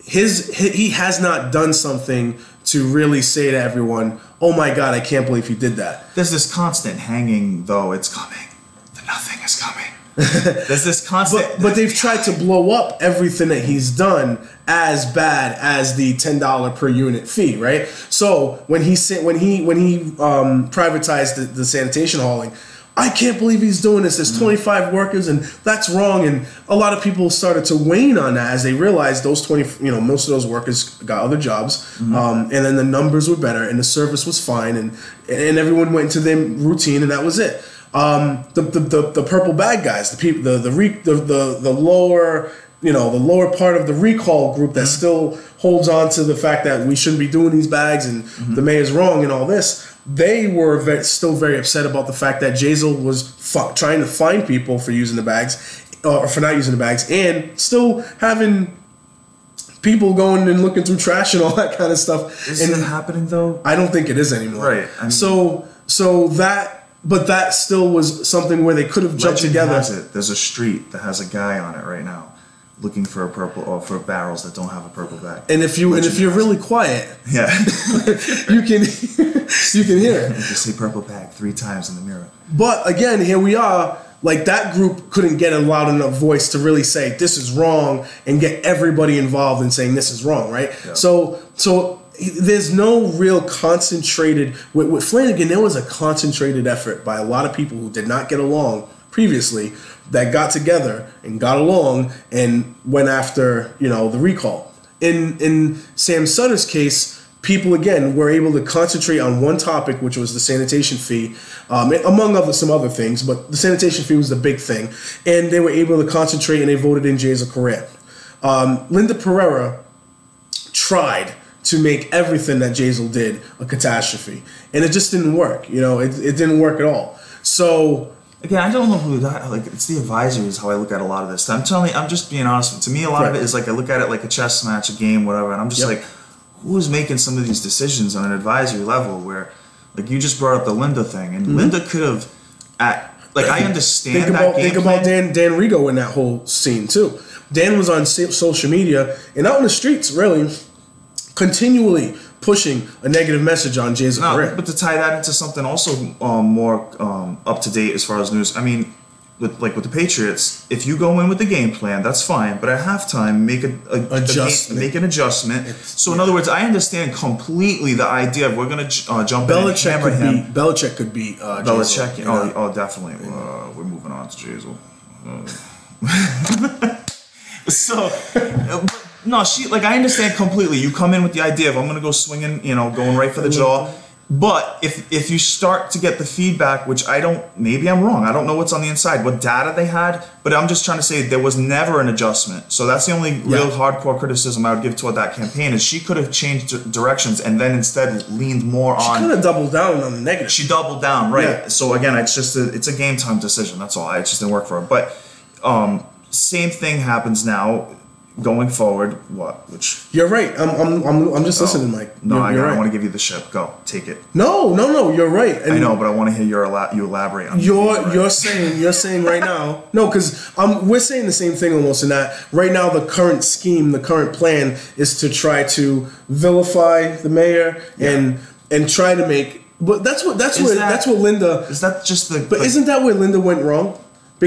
[SPEAKER 1] he has not done something to really say to everyone, oh my God, I can't believe he did that.
[SPEAKER 2] There's this constant hanging, though, it's coming. The nothing is coming. There's this constant...
[SPEAKER 1] But they've tried to blow up everything that he's done as bad as the $10 per unit fee, right? So when he privatized the sanitation hauling, I can't believe he's doing this. There's 25 workers, and that's wrong. And a lot of people started to wane on that as they realized those most of those workers got other jobs, and then the numbers were better, and the service was fine, and everyone went into their routine, and that was it. The purple bag guys, the people, the lower, the lower part of the recall group that still holds on to the fact that we shouldn't be doing these bags and the mayor's wrong and all this. They were still very upset about the fact that Jazel was trying to fine people for using the bags, or for not using the bags, and still having people going and looking through trash and all that kind of stuff.
[SPEAKER 2] Is it happening though?
[SPEAKER 1] I don't think it is anymore.
[SPEAKER 2] Right. I mean,
[SPEAKER 1] so that still was something where they could have jumped together.
[SPEAKER 2] There's a street that has a guy on it right now, looking for a purple, or for barrels that don't have a purple bag.
[SPEAKER 1] And if you're really quiet, you can hear it.
[SPEAKER 2] You just say purple bag 3 times in the mirror. But
[SPEAKER 1] again, here we are. Like, that group couldn't get a loud enough voice to really say this is wrong and get everybody involved in saying this is wrong, right? Yeah. So there's no real concentrated with Flanagan. There was a concentrated effort by a lot of people who did not get along previously that got together and got along and went after the recall. In Sam Sutter's case, people again were able to concentrate on one topic, which was the sanitation fee, among some other things, but the sanitation fee was the big thing, and they were able to concentrate, and they voted in Jazel Correa. Linda Pereira tried to make everything that Jazel did a catastrophe, and it just didn't work. It didn't work at all. So
[SPEAKER 2] again, I don't know who that, like, it's the advisory is how I look at a lot of this. I'm just being honest. To me, a lot of it is like I look at it like a chess match, a game, whatever, and I'm just like, who's making some of these decisions on an advisory level where, like, you just brought up the Linda thing, and Linda could have, I understand
[SPEAKER 1] think about Dan Rigo in that whole scene too. Dan was on social media and out in the streets, really, continually pushing a negative message on Jazel Correa.
[SPEAKER 2] But to tie that into something also more up to date as far as news, I mean, with the Patriots, if you go in with the game plan, that's fine. But at halftime, make an adjustment. So in other words, I understand completely the idea of we're going to jump in and hammer him.
[SPEAKER 1] Belichick could be
[SPEAKER 2] Belichick. Oh, definitely. We're moving on to Jazel. No, I understand completely. You come in with the idea of I'm going to go swinging, going right for the jaw. But if you start to get the feedback, which maybe I'm wrong. I don't know what's on the inside, what data they had, but I'm just trying to say there was never an adjustment. So that's the only real hardcore criticism I would give toward that campaign is she could have changed directions and then instead leaned more on.
[SPEAKER 1] She could have doubled down on the negative.
[SPEAKER 2] She doubled down, right? Yeah. So again, it's just it's a game time decision. That's all. It just didn't work for her. But same thing happens now. Going forward, which
[SPEAKER 1] you're right. I'm just listening, Mike.
[SPEAKER 2] No, I
[SPEAKER 1] right.
[SPEAKER 2] want to give you the ship. Go, take it.
[SPEAKER 1] No, you're right.
[SPEAKER 2] And I know, but I want to hear you elaborate on.
[SPEAKER 1] You're saying right now. No, because we're saying the same thing almost in that right now the current scheme, the current plan is to try to vilify the mayor and try to make. But that's what Linda.
[SPEAKER 2] Is that just the?
[SPEAKER 1] But isn't that where Linda went wrong?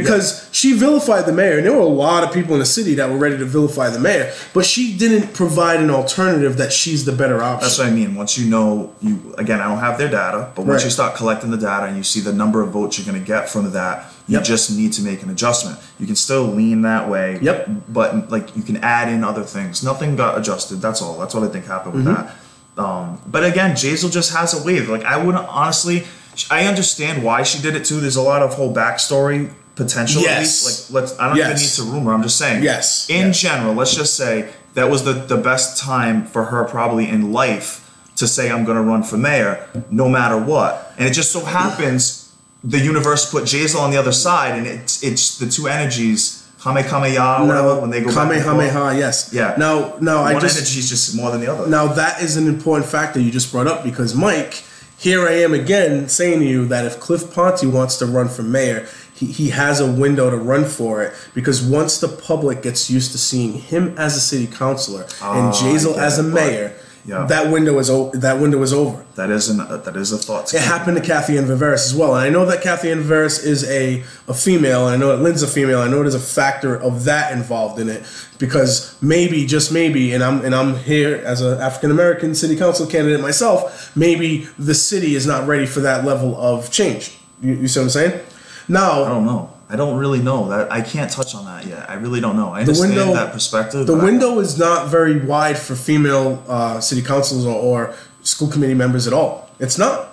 [SPEAKER 1] because she vilified the mayor, and there were a lot of people in the city that were ready to vilify the mayor, but she didn't provide an alternative that she's the better option.
[SPEAKER 2] That's what I mean. Once you know, again, I don't have their data, but once you start collecting the data and you see the number of votes you're going to get from that, you just need to make an adjustment. You can still lean that way, but like you can add in other things. Nothing got adjusted. That's all. That's what I think happened with that. But again, Jazel just has a wave. Like I wouldn't honestly. I understand why she did it too. There's a lot of whole backstory potential.
[SPEAKER 1] Yes.
[SPEAKER 2] Like I don't even need to rumor. I'm just saying.
[SPEAKER 1] Yes.
[SPEAKER 2] In general, let's just say that was the best time for her probably in life to say I'm going to run for mayor no matter what. And it just so happens the universe put Jazel on the other side, and it's the two energies. Kamehameha or whatever, when they go back and forth.
[SPEAKER 1] Kamehameha, yes.
[SPEAKER 2] Yeah.
[SPEAKER 1] Now
[SPEAKER 2] one energy is just more than the other.
[SPEAKER 1] Now that is an important factor you just brought up, because Mike, here I am again saying to you that if Cliff Ponte wants to run for mayor, he has a window to run for it, because once the public gets used to seeing him as a city councilor and Jazel as a mayor, that window is over.
[SPEAKER 2] That is a thought.
[SPEAKER 1] It happened to Kathy Ann Viveris as well, and I know that Kathy Ann Viveris is a female, and I know that Lynn's a female. I know there's a factor of that involved in it, because maybe, just maybe, and I'm here as an African American city council candidate myself. Maybe the city is not ready for that level of change. You see what I'm saying? Now
[SPEAKER 2] I don't know. I don't really know that. I can't touch on that yet. I really don't know. I understand that perspective.
[SPEAKER 1] The window is not very wide for female city councilors or school committee members at all. It's not.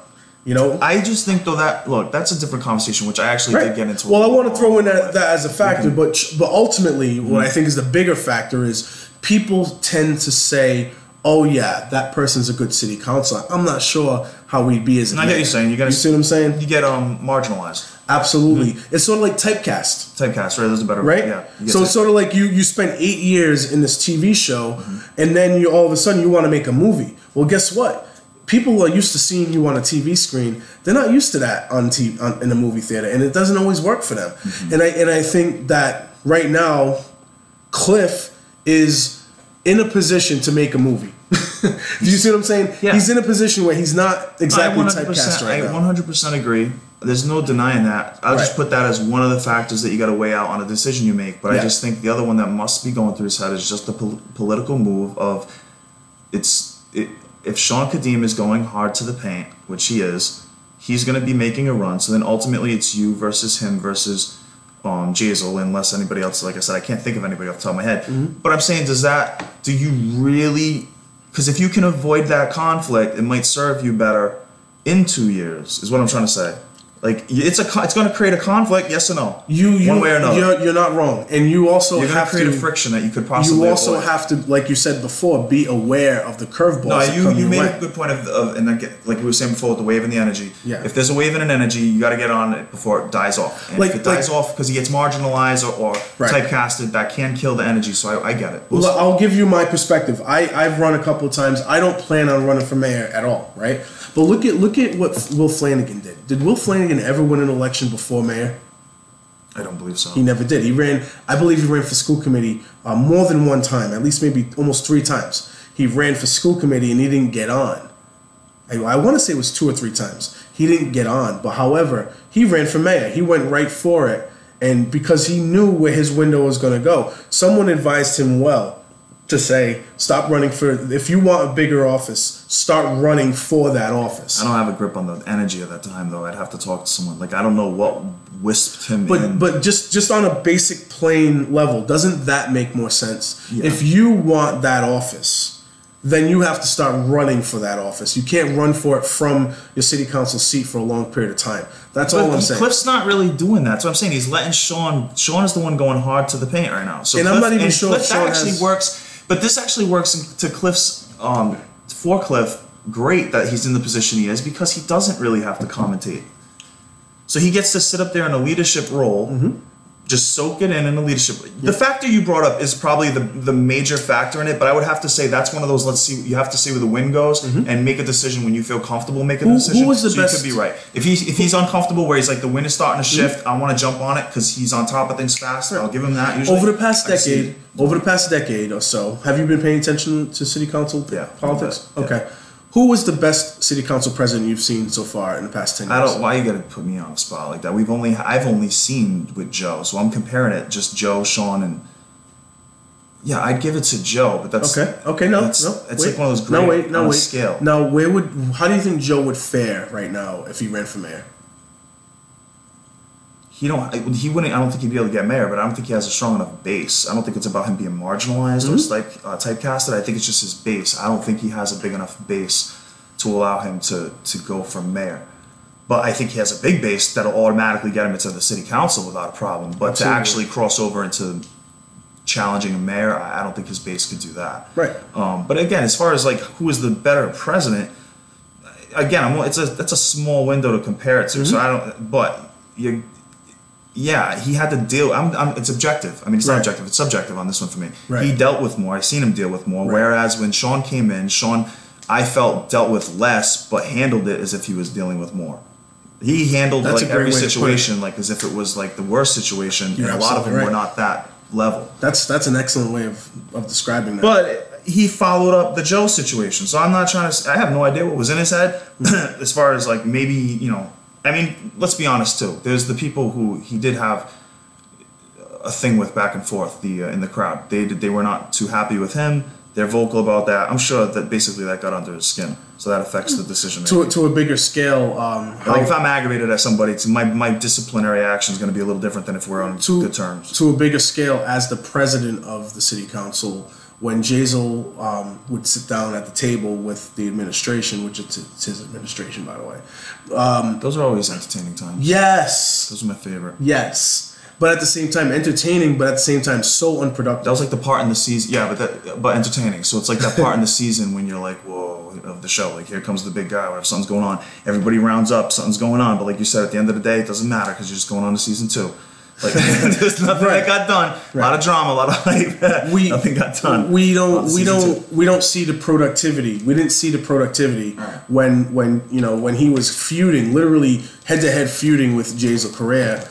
[SPEAKER 1] You know.
[SPEAKER 2] I just think though that that's a different conversation, which I actually did get into.
[SPEAKER 1] Well, I want to throw in that as a factor, but ultimately, what I think is the bigger factor is people tend to say, "Oh yeah, that person's a good city councilor." I'm not sure how we'd be as.
[SPEAKER 2] I get what you're saying. You see
[SPEAKER 1] what I'm saying?
[SPEAKER 2] You get marginalized.
[SPEAKER 1] Absolutely. It's sort of like typecast.
[SPEAKER 2] Typecast, right? There's a better
[SPEAKER 1] right?
[SPEAKER 2] Yeah.
[SPEAKER 1] So it's sort of like you spent 8 years in this TV show, and then you all of a sudden you want to make a movie. Well, guess what? People are used to seeing you on a TV screen. They're not used to that in a movie theater, and it doesn't always work for them. And I think that right now, Cliff is in a position to make a movie. Do you see what I'm saying? Yeah. He's in a position where he's not exactly typecast right now.
[SPEAKER 2] I 100% agree. There's no denying that. I'll just put that as one of the factors that you got to weigh out on a decision you make. But I just think the other one that must be going through his head is just the political move of if Sean Kadim is going hard to the paint, which he is, he's going to be making a run. So then ultimately it's you versus him versus Jazel, unless anybody else. Like I said, I can't think of anybody off the top of my head. But I'm saying, do you really? Because if you can avoid that conflict, it might serve you better in 2 years. Is what I'm trying to say. Like it's going to create a conflict, yes or no? One way or another.
[SPEAKER 1] You're not wrong, and you also have to
[SPEAKER 2] create a friction that you could possibly.
[SPEAKER 1] You also have to, like you said before, be aware of the curveballs.
[SPEAKER 2] No, you made a good point and like we were saying before with the wave and the energy.
[SPEAKER 1] Yeah.
[SPEAKER 2] If there's a wave and an energy, you got to get on it before it dies off. And if it dies off because he gets marginalized or typecasted, that can kill the energy. So I get it.
[SPEAKER 1] Well, I'll give you my perspective. I've run a couple of times. I don't plan on running for mayor at all, right? But look at what Will Flanagan did. Did Will Flanagan ever win an election before mayor?
[SPEAKER 2] I don't believe so.
[SPEAKER 1] He never did. I believe he ran for school committee more than one time, at least maybe almost 3 times. He ran for school committee and he didn't get on. I want to say it was 2 or 3 times. He didn't get on. But however, he ran for mayor. He went right for it. And because he knew where his window was going to go, someone advised him well to say, stop running if you want a bigger office, start running for that office.
[SPEAKER 2] I don't have a grip on the energy at that time, though. I'd have to talk to someone. Like, I don't know what wisped him in.
[SPEAKER 1] But just on a basic plain level, doesn't that make more sense? Yeah. If you want that office, then you have to start running for that office. You can't run for it from your city council seat for a long period of time. That's all I'm saying.
[SPEAKER 2] Cliff's not really doing that. So I'm saying he's letting Sean. Sean is the one going hard to the paint right now. So
[SPEAKER 1] and Cliff, I'm not even sure if Sean
[SPEAKER 2] actually works. But this actually works to Cliff's, for Cliff, great that he's in the position he is because he doesn't really have to commentate. So he gets to sit up there in a leadership role, just soak it in a leadership. The factor you brought up is probably the major factor in it, but I would have to say that's one of those, you have to see where the wind goes and make a decision when you feel comfortable making a decision.
[SPEAKER 1] Who was the best?
[SPEAKER 2] You could be right. If he's uncomfortable where he's like, the wind is starting to shift, I want to jump on it because he's on top of things faster, I'll give him that. Usually,
[SPEAKER 1] over the past decade or so, have you been paying attention to city council politics? Okay. Who was the best city council president you've seen so far in the past 10 years?
[SPEAKER 2] Why you gotta put me on the spot like that? I've only seen with Joe, so I'm comparing it just Joe, Sean, and yeah, I'd give it to Joe, but that's
[SPEAKER 1] okay. No,
[SPEAKER 2] it's
[SPEAKER 1] wait.
[SPEAKER 2] like one of those great
[SPEAKER 1] on a
[SPEAKER 2] scale.
[SPEAKER 1] Now, how do you think Joe would fare right now if he ran for mayor?
[SPEAKER 2] He wouldn't. I don't think he'd be able to get mayor, but I don't think he has a strong enough base. I don't think it's about him being marginalized or typecasted. I think it's just his base. I don't think he has a big enough base to allow him to go for mayor. But I think he has a big base that'll automatically get him into the city council without a problem. But Absolutely. To actually cross over into challenging a mayor, I don't think his base could do that.
[SPEAKER 1] Right.
[SPEAKER 2] But again, as far as like who is the better president, again, that's a small window to compare it to. So I don't. But yeah, he had to deal. It's objective. I mean, it's not objective. It's subjective on this one for me.
[SPEAKER 1] Right.
[SPEAKER 2] He dealt with more. I've seen him deal with more. Right. Whereas when Sean came in, I felt dealt with less, but handled it as if he was dealing with more. He handled like every situation like as if it was like the worst situation, and a lot of them were not that level.
[SPEAKER 1] That's an excellent way of describing that.
[SPEAKER 2] But he followed up the Joe situation, so I'm not trying to. I have no idea what was in his head as far as like maybe I mean, let's be honest too. There's the people who he did have a thing with back and forth in the crowd. They were not too happy with him. They're vocal about that. I'm sure that basically that got under his skin, so that affects the decision making.
[SPEAKER 1] To a bigger scale,
[SPEAKER 2] like if I'm aggravated at somebody, my disciplinary action is going to be a little different than if we're on good terms.
[SPEAKER 1] To a bigger scale, as the president of the city council, when Jazel would sit down at the table with the administration, which it's his administration, by the way.
[SPEAKER 2] Those are always entertaining times.
[SPEAKER 1] Yes.
[SPEAKER 2] Those are my favorite.
[SPEAKER 1] Yes. But at the same time, entertaining, but at the same time, so unproductive.
[SPEAKER 2] That was like the part in the season, but entertaining. So it's like that part in the season when you're like, whoa, of the show. Like, here comes the big guy, whatever, something's going on. Everybody rounds up, something's going on. But like you said, at the end of the day, it doesn't matter because you're just going on to season 2. Like, there's nothing that got done. A lot of drama, a lot of hype. Nothing got done.
[SPEAKER 1] We don't see the productivity. We didn't see the productivity when he was feuding, literally head-to-head feuding with Jazel Correa.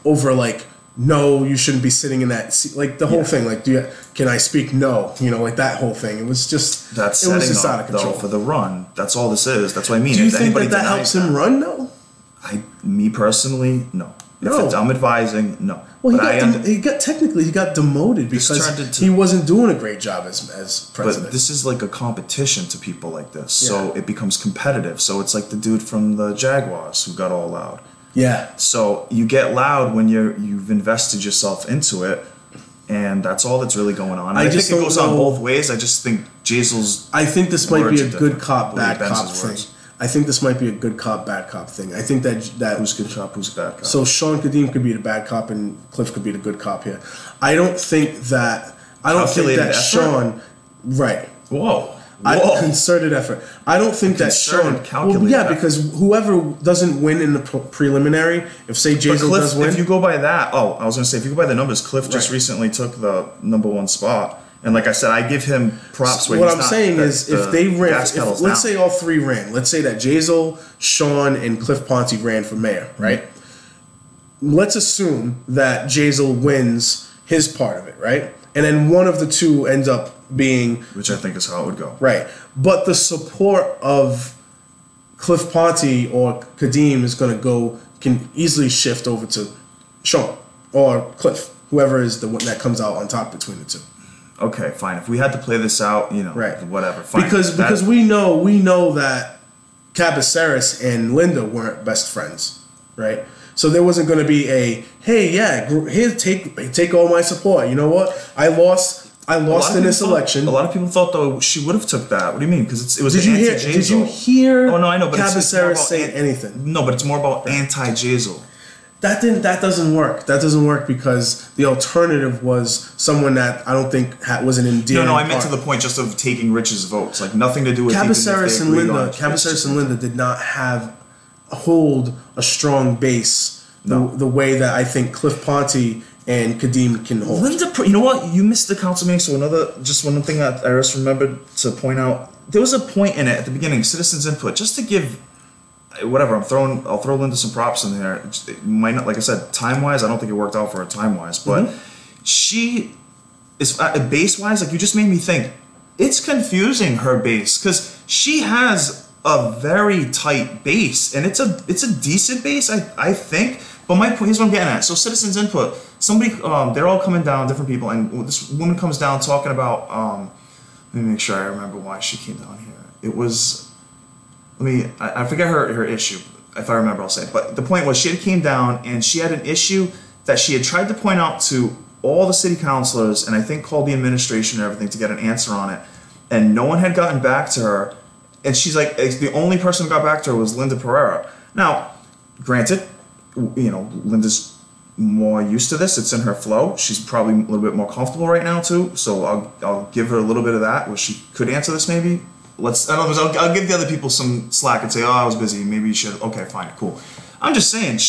[SPEAKER 1] Over like, no, you shouldn't be sitting in that seat. Like the whole thing, like, can I speak? No, like that whole thing. It was just out of control.
[SPEAKER 2] Though, for the run. That's all this is. That's what I mean.
[SPEAKER 1] Do you think that helps him run? No.
[SPEAKER 2] Me personally, no. If I'm advising, no.
[SPEAKER 1] Well, he got demoted because he wasn't doing a great job as president.
[SPEAKER 2] But this is like a competition to people like this, so it becomes competitive. So it's like the dude from the Jaguars who got all loud.
[SPEAKER 1] Yeah.
[SPEAKER 2] So you get loud when you've invested yourself into it, and that's all that's really going on. I think it goes on both ways. I just think Jazel's.
[SPEAKER 1] I think this might be a good cop, bad cop thing. I think this might be a good cop, bad cop thing. I think that
[SPEAKER 2] who's good cop, who's bad cop.
[SPEAKER 1] So Sean Kadeem could be the bad cop, and Cliff could be the good cop here. I don't think that Sean. Right.
[SPEAKER 2] Whoa.
[SPEAKER 1] Concerted effort. I don't think that Sean. Because whoever doesn't win in the preliminary, if say Jazel does win,
[SPEAKER 2] if you go by that, I was going to say if you go by the numbers, Cliff just recently took the #1 spot, and like I said, I give him props.
[SPEAKER 1] So what I'm saying is, if they ran, let's say all three ran. Let's say that Jazel, Sean, and Cliff Ponte ran for mayor, right? Let's assume that Jazel wins his part of it, right? And then one of the two ends up being...
[SPEAKER 2] Which I think is how it would go.
[SPEAKER 1] Right. But the support of Cliff Ponte or Kadeem can easily shift over to Sean or Cliff, whoever is the one that comes out on top between the two.
[SPEAKER 2] Okay, fine. If we had to play this out, whatever. Fine.
[SPEAKER 1] Because we know that Cabaceres and Linda weren't best friends, right? So there wasn't going to be here, take all my support. You know what? I lost in this election.
[SPEAKER 2] A lot of people thought though she would have took that. What do you mean? Because it was
[SPEAKER 1] Did you hear?
[SPEAKER 2] Oh no, I know. But
[SPEAKER 1] Cabaceres say anything?
[SPEAKER 2] No, but it's more about anti-Jazel.
[SPEAKER 1] That doesn't work. That doesn't work because the alternative was someone that I don't think was an endearing.
[SPEAKER 2] No, I meant to the point just of taking Rich's votes, like nothing to do with
[SPEAKER 1] Cabaceres and Linda. Cabaceres and Linda did not hold a strong base the way that I think Cliff Ponte and Kadeem can hold.
[SPEAKER 2] Linda, you know what? You missed the council meeting, so one thing that I just remembered to point out, there was a point in it at the beginning, citizens input, just to give whatever, I'll throw Linda some props in there. It might not, like I said, time-wise, I don't think it worked out for her time-wise, but she is, base-wise, like you just made me think, it's confusing her base, because she has a very tight base, and it's a decent base, I think. But my point, here's what I'm getting at. So citizens input, somebody, they're all coming down, different people, and this woman comes down talking about, let me make sure I remember why she came down here. It was, I forget her issue. If I remember, I'll say it. But the point was, she came down and she had an issue that she had tried to point out to all the city councilors, and I think called the administration and everything to get an answer on it, and no one had gotten back to her. And she's like, the only person who got back to her was Linda Pereira. Now, granted, Linda's more used to this. It's in her flow. She's probably a little bit more comfortable right now too. So I'll give her a little bit of that, where she could answer this maybe. I'll give the other people some slack and say, oh, I was busy. Maybe you should. Okay, fine, cool. I'm just saying,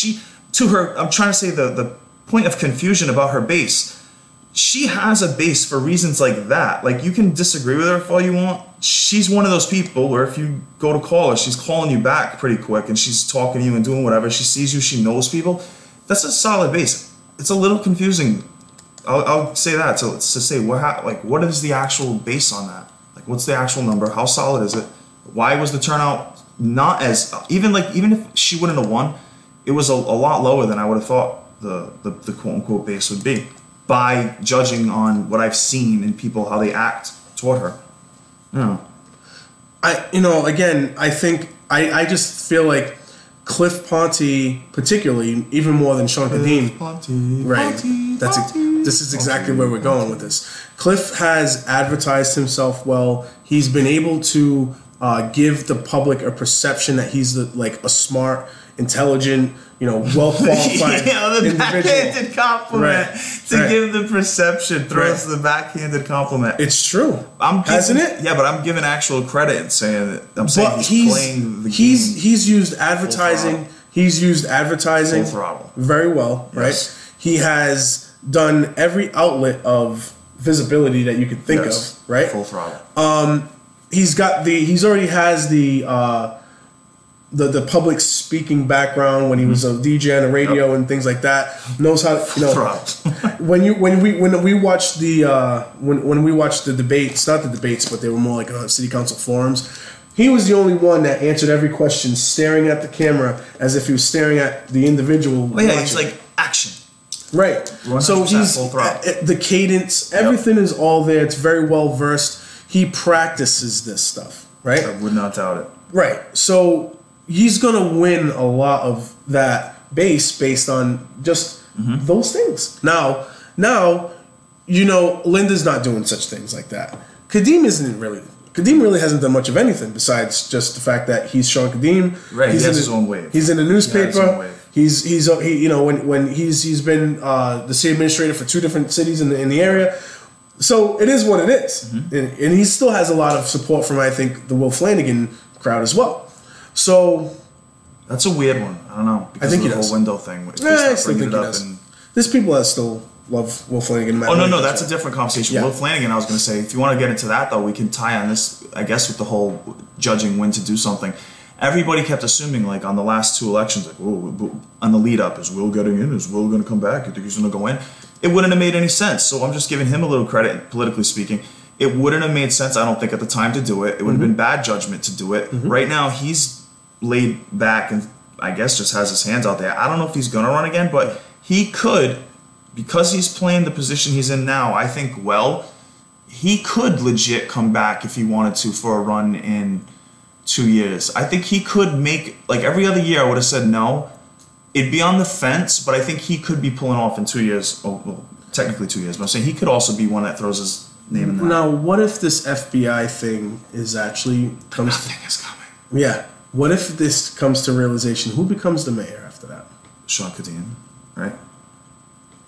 [SPEAKER 2] I'm trying to say the point of confusion about her base. She has a base for reasons like that. Like, you can disagree with her if all you want. She's one of those people where if you go to call her, she's calling you back pretty quick, and she's talking to you and doing whatever. She sees you, she knows people. That's a solid base. It's a little confusing. I'll say that to say what is the actual base on that? Like, what's the actual number? How solid is it? Why was the turnout not as even if she wouldn't have won, it was a lot lower than I would have thought the quote unquote base would be, by judging on what I've seen in people, how they act toward her.
[SPEAKER 1] I think I just feel like Cliff Ponte, particularly, even more than Sean Kadim, this is exactly where we're going with this. Cliff has advertised himself well. He's been able to give the public a perception that he's a smart, intelligent, well qualified
[SPEAKER 2] the backhanded compliment give the perception throws the backhanded compliment.
[SPEAKER 1] It's true,
[SPEAKER 2] hasn't it? Yeah, but I'm giving actual credit and saying that he's playing the game.
[SPEAKER 1] He's used advertising. He's used advertising
[SPEAKER 2] full throttle
[SPEAKER 1] very well, right?
[SPEAKER 2] Yes.
[SPEAKER 1] He has done every outlet of visibility that you could think of, right?
[SPEAKER 2] Full throttle.
[SPEAKER 1] He's already has the public speaking background when he was a DJ on the radio and things like that. Knows how when we watched the debates, not the debates, but they were more like city council forums. He was the only one that answered every question, staring at the camera as if he was staring at the individual.
[SPEAKER 2] Oh yeah, he's like action.
[SPEAKER 1] Right. So he's the cadence, everything is all there. It's very well versed. He practices this stuff, right?
[SPEAKER 2] I would not doubt it.
[SPEAKER 1] Right. So he's gonna win a lot of that base based on just those things. Now, Linda's not doing such things like that. Kadim really hasn't done much of anything besides just the fact that he's Sean Kadim.
[SPEAKER 2] Right. He has his own wave.
[SPEAKER 1] He's in the newspaper. He's when he's been the city administrator for 2 different cities in the area. So it is what it is. And he still has a lot of support from, I think, the Will Flanagan crowd as well. So
[SPEAKER 2] that's a weird one. I don't know, because of the whole window thing.
[SPEAKER 1] I still think he does. There's people that still love Will Flanagan.
[SPEAKER 2] No, that's a different conversation. Yeah. Will Flanagan, I was going to say, if you want to get into that, though, we can tie on this, I guess, with the whole judging when to do something. Everybody kept assuming, like, on the last 2 elections, like, on the lead up, is Will getting in? Is Will going to come back? You think he's going to go in? It wouldn't have made any sense. So I'm just giving him a little credit, politically speaking. It wouldn't have made sense, I don't think, at the time to do it. It would have been bad judgment to do it. Right now, he's laid back and I guess just has his hands out there. I don't know if he's going to run again, but he could, because he's playing the position he's in now, I think, he could legit come back if he wanted to for a run in 2 years. I think he could make, like every other year I would have said no. It'd be on the fence, but I think he could be pulling off in 2 years. Oh, well, technically 2 years, but I'm saying he could also be one that throws his name in there.
[SPEAKER 1] Now, what if this FBI thing is actually
[SPEAKER 2] Nothing is coming.
[SPEAKER 1] Yeah. What if this comes to realization? Who becomes the mayor after that?
[SPEAKER 2] Sean Kadim, right?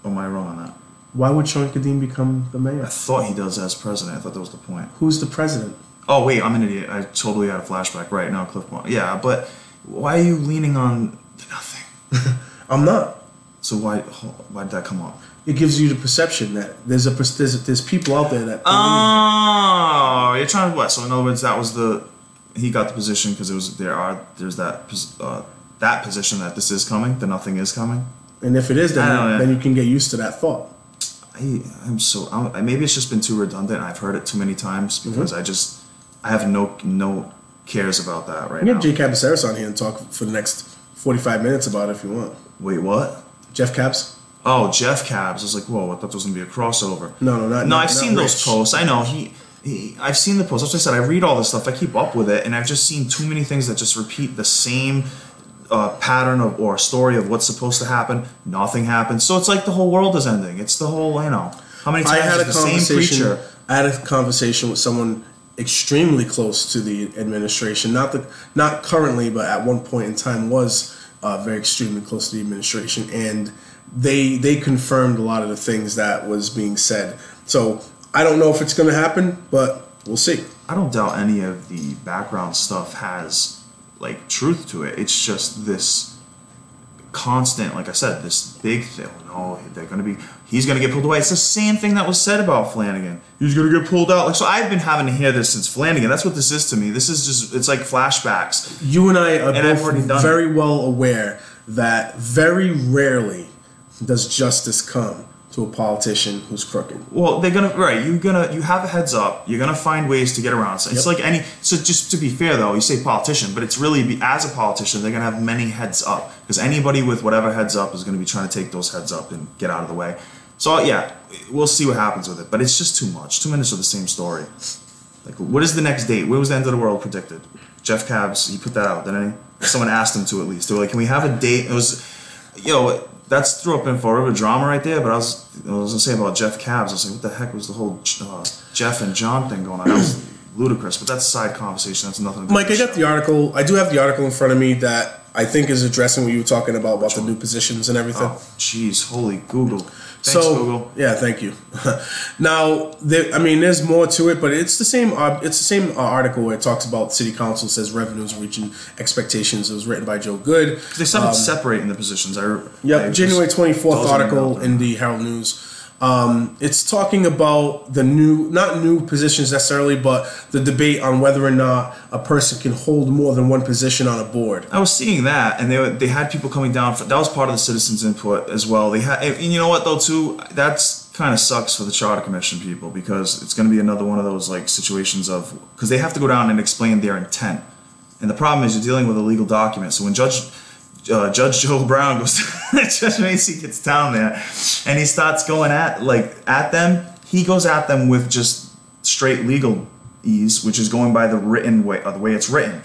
[SPEAKER 2] Or am I wrong on that?
[SPEAKER 1] Why would Sean Kadim become the mayor?
[SPEAKER 2] I thought he does as president. I thought that was the point.
[SPEAKER 1] Who's the president?
[SPEAKER 2] Oh, wait, I'm an idiot. I totally had a flashback right now, Cliff Ponte. Yeah, but why are you leaning on the nothing?
[SPEAKER 1] I'm not.
[SPEAKER 2] So why did that come up?
[SPEAKER 1] It gives you the perception that there's people out there that.
[SPEAKER 2] Oh, you're trying to what? So in other words, that was he got the position because there's that position that this is coming, that nothing is coming.
[SPEAKER 1] And if it is, then you can get used to that thought.
[SPEAKER 2] Maybe it's just been too redundant. I've heard it too many times because I have no cares about that right
[SPEAKER 1] now.
[SPEAKER 2] You
[SPEAKER 1] can get Jay Cabaceres on here and talk for the next 45 minutes about it if you want.
[SPEAKER 2] Wait, what?
[SPEAKER 1] Jeff Cabs.
[SPEAKER 2] Oh, Jeff Cabs. I was like, whoa, I thought there was going to be a crossover.
[SPEAKER 1] No,
[SPEAKER 2] I've seen those posts. I know. I've seen the posts. As I said, I read all this stuff. I keep up with it, and I've just seen too many things that just repeat the same pattern or story of what's supposed to happen. Nothing happens. So it's like the whole world is ending. It's the whole, how many times is the same preacher?
[SPEAKER 1] I had a conversation with someone extremely close to the administration. Not currently, but at one point in time was very extremely close to the administration, and they confirmed a lot of the things that was being said. So I don't know if it's going to happen, but we'll see.
[SPEAKER 2] I don't doubt any of the background stuff has truth to it. It's just this constant, like I said, this big thing. No, he's gonna get pulled away. It's the same thing that was said about Flanagan. He's gonna get pulled out. So I've been having to hear this since Flanagan. That's what this is to me. This is just, it's like flashbacks.
[SPEAKER 1] You and I are both very well aware that very rarely does justice come to a politician who's crooked.
[SPEAKER 2] Well, you have a heads up. You're gonna find ways to get around. So it's so just to be fair though, you say politician, but it's really, as a politician, they're gonna have many heads up, because anybody with whatever heads up is gonna be trying to take those heads up and get out of the way. So yeah, we'll see what happens with it, but it's just too much. 2 minutes of the same story. What is the next date? Where was the end of the world predicted? Jeff Cabs, he put that out, didn't he? Someone asked him to, at least. They were like, can we have a date? It was, that's threw up in for a river drama right there, but I was going to say about Jeff Cabs, I was like, what the heck was the whole Jeff and John thing going on? That was ludicrous, but that's a side conversation. That's nothing to do
[SPEAKER 1] Mike, I got the article. I do have the article in front of me that I think is addressing what you were talking about the new positions and everything.
[SPEAKER 2] Oh, jeez, holy Google. Thanks, Google.
[SPEAKER 1] Yeah, thank you. Now, there's more to it, but it's the same. It's the same article where it talks about city council says revenues reaching expectations. It was written by Joe Good.
[SPEAKER 2] They started separating the positions.
[SPEAKER 1] January 24th article in the Herald News. It's talking about the not new positions necessarily, but the debate on whether or not a person can hold more than one position on a board.
[SPEAKER 2] I was seeing that, and they had people coming down. That was part of the citizens' input as well. They had, and you know what though too, that's kind of sucks for the Charter Commission people, because it's going to be another one of those situations of, because they have to go down and explain their intent, and the problem is you're dealing with a legal document. So when Judge Joe Brown goes Judge Macy gets down there and he starts going at them, he goes at them with just straight legal ease, which is going by the written way, or the way it's written.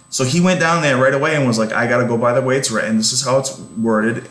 [SPEAKER 2] So he went down there right away and was like, I gotta go by the way it's written, this is how it's worded.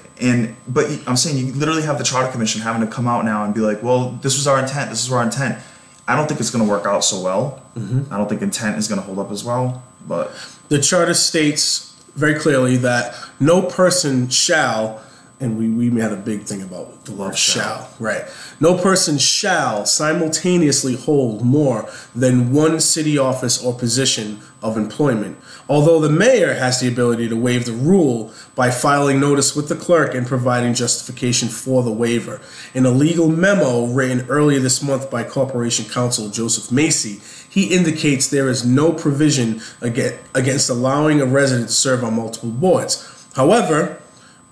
[SPEAKER 2] But I'm saying, you literally have the Charter Commission having to come out now and be like, well, this was our intent, this is our intent. I don't think it's gonna work out so well. I don't think intent is gonna hold up as well, but
[SPEAKER 1] the Charter states very clearly that no person shall, and we had a big thing about the word shall, right? No person shall simultaneously hold more than one city office or position of employment, although the mayor has the ability to waive the rule by filing notice with the clerk and providing justification for the waiver. In a legal memo written earlier this month by Corporation Counsel Joseph Macy, he indicates there is no provision against allowing a resident to serve on multiple boards. However,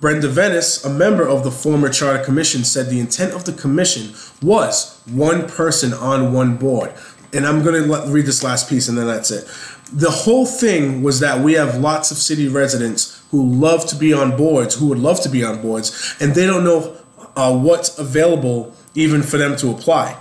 [SPEAKER 1] Brenda Venice, a member of the former Charter Commission, said the intent of the commission was one person on one board. And I'm going to read this last piece and then that's it. The whole thing was that we have lots of city residents who love to be on boards, who would love to be on boards, and they don't know what's available even for them to apply.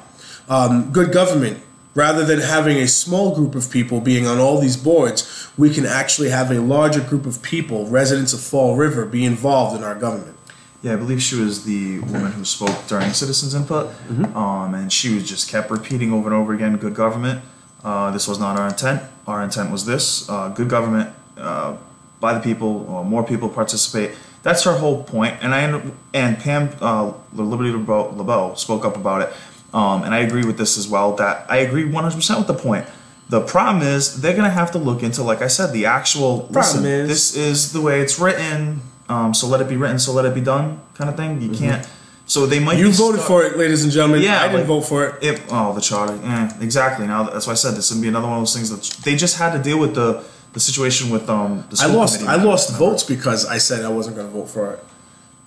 [SPEAKER 1] Good government. Rather than having a small group of people being on all these boards, we can actually have a larger group of people, residents of Fall River, be involved in our government.
[SPEAKER 2] Yeah, I believe she was the woman who spoke during citizens' input, and she was just kept repeating over and over again, good government, this was not our intent. Our intent was this, good government, by the people, or more people participate. That's her whole point, and Pam Liberty LeBeau spoke up about it. And I agree with this as well, that I agree 100% with the point. The problem is they're going to have to look into, like I said, the actual, this is the way it's written, so let it be written, so let it be done kind of thing. You can't, so they might
[SPEAKER 1] You voted for it, ladies and gentlemen. Yeah, I didn't vote for it.
[SPEAKER 2] The charter, exactly. Now, that's why I said this is going to be another one of those things that they just had to deal with the situation with the school
[SPEAKER 1] I lost votes because I said I wasn't going to vote for it.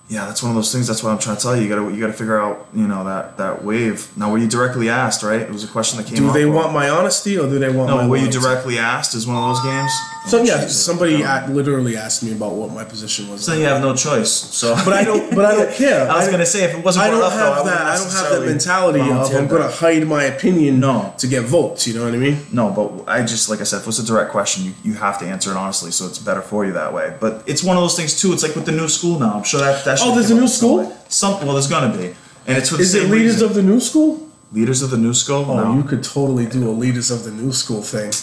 [SPEAKER 2] Yeah, that's one of those things. That's what I'm trying to tell you. You gotta figure out, that wave. Now, were you directly asked, right? It was a question that came up.
[SPEAKER 1] Do they want my honesty or do they want my
[SPEAKER 2] No, were you
[SPEAKER 1] loyalty?
[SPEAKER 2] directly asked is one of those games?
[SPEAKER 1] So yeah, somebody literally asked me about what my position was.
[SPEAKER 2] So you have no choice. So,
[SPEAKER 1] but I don't care.
[SPEAKER 2] I was gonna say if it wasn't brought up,
[SPEAKER 1] I don't have that mentality of I'm gonna hide my opinion to get votes. You know what I mean?
[SPEAKER 2] No, but like I said, if it's a direct question, you have to answer it honestly, so it's better for you that way. But it's one of those things too. It's like with the new school now. I'm sure that
[SPEAKER 1] there's a new school.
[SPEAKER 2] Well, there's gonna be, and it's for the same
[SPEAKER 1] Is it Leaders
[SPEAKER 2] reason.
[SPEAKER 1] of the New School?
[SPEAKER 2] Leaders of the New School?
[SPEAKER 1] Oh,
[SPEAKER 2] no.
[SPEAKER 1] you could totally do a Leaders of the New School thing.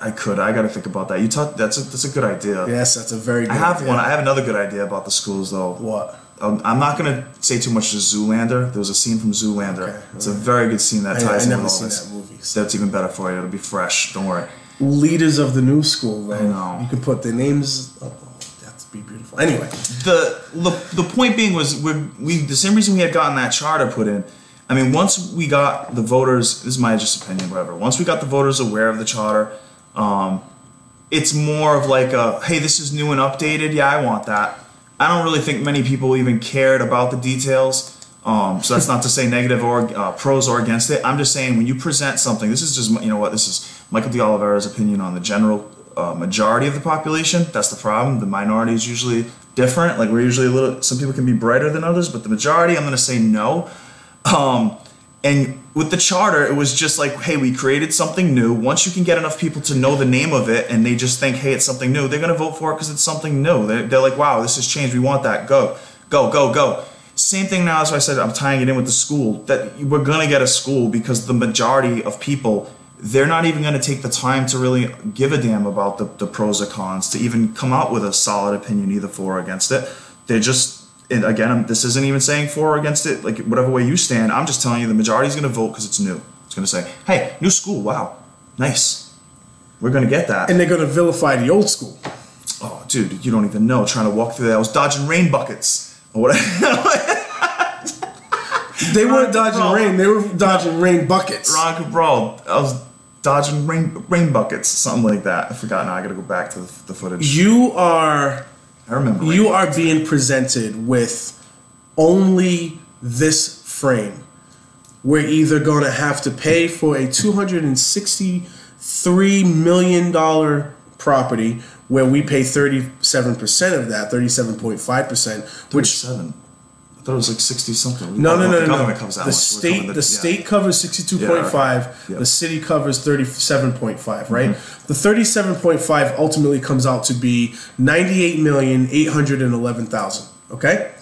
[SPEAKER 2] I could. I got to think about that. That's a good idea.
[SPEAKER 1] Yes, that's a very good
[SPEAKER 2] idea. I have another good idea about the schools though.
[SPEAKER 1] What?
[SPEAKER 2] I'm not gonna say too much to Zoolander. There was a scene from Zoolander. Okay, it's a very good scene that ties in with all this. I never seen that movie. So that's even better for you. It'll be fresh. Don't worry.
[SPEAKER 1] Leaders of the New School, though.
[SPEAKER 2] I know.
[SPEAKER 1] You could put the names. Oh, that'd be beautiful. Anyway,
[SPEAKER 2] the point being was the same reason we had gotten that charter put in. I mean, once we got the voters, this is my just opinion, whatever. Once we got the voters aware of the charter, it's more of like a, hey, this is new and updated. Yeah, I want that. I don't really think many people even cared about the details. So that's not to say negative or pros or against it. I'm just saying when you present something, this is just, this is Michael de Oliveira's opinion on the general majority of the population. That's the problem. The minority is usually different. Like we're usually some people can be brighter than others, but the majority, I'm going to say no. And with the charter, it was just like, hey, we created something new. Once you can get enough people to know the name of it and they just think, hey, it's something new, they're going to vote for it because it's something new. They're like, wow, this has changed. We want that. Go, go, go, go. Same thing now, as I said, I'm tying it in with the school, that we're going to get a school because the majority of people, they're not even going to take the time to really give a damn about the pros or cons, to even come out with a solid opinion either for or against it. They're just, and again, this isn't even saying for or against it, like whatever way you stand, I'm just telling you the majority is going to vote because it's new. It's going to say, hey, new school, wow, nice. We're going to get that.
[SPEAKER 1] And they're going to vilify the old school.
[SPEAKER 2] Oh, dude, you don't even know. Trying to walk through there, I was dodging rain buckets. Or whatever.
[SPEAKER 1] They weren't dodging rain, they were dodging rain buckets.
[SPEAKER 2] Ron Cabral, I was dodging rain buckets, something like that. I forgot now, I gotta go back to the footage.
[SPEAKER 1] I remember. You are being presented with only this frame. We're either gonna have to pay for a $263 million property where we pay 37% of that, 37.5%, which
[SPEAKER 2] 37. I thought it was like 60 something.
[SPEAKER 1] No.
[SPEAKER 2] The government comes out.
[SPEAKER 1] The state covers 62.5.
[SPEAKER 2] Yeah.
[SPEAKER 1] The city covers 37.5. Right. The 37.5 ultimately comes out to be 98,811,000. Okay.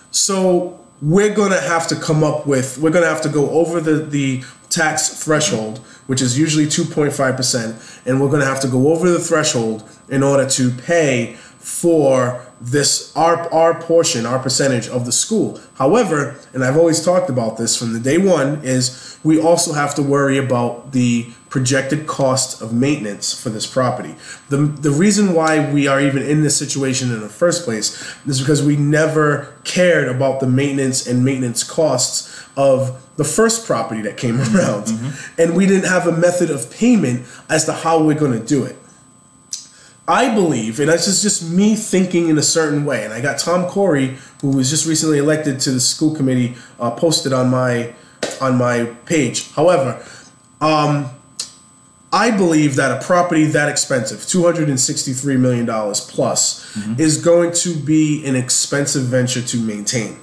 [SPEAKER 1] So we're gonna have to come up with. We're gonna have to go over the tax threshold, which is usually 2.5%, and we're going to have to go over the threshold in order to pay for this our portion, our percentage of the school. However, and I've always talked about this from the day one, is we also have to worry about the projected cost of maintenance for this property. The reason why we are even in this situation in the first place is because we never cared about the maintenance and maintenance costs of the first property that came around. And we didn't have a method of payment as to how we're going to do it. I believe, and that's just me thinking in a certain way, and I got Tom Corey, who was just recently elected to the school committee, posted on my page. However, I believe that a property that expensive, $263 million plus, is going to be an expensive venture to maintain.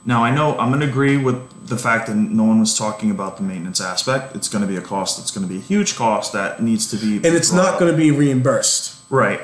[SPEAKER 2] Now, I know I'm going to agree with the fact that no one was talking about the maintenance aspect. It's going to be a cost. It's going to be a huge cost that needs to be...
[SPEAKER 1] And it's not going to be reimbursed.
[SPEAKER 2] Right.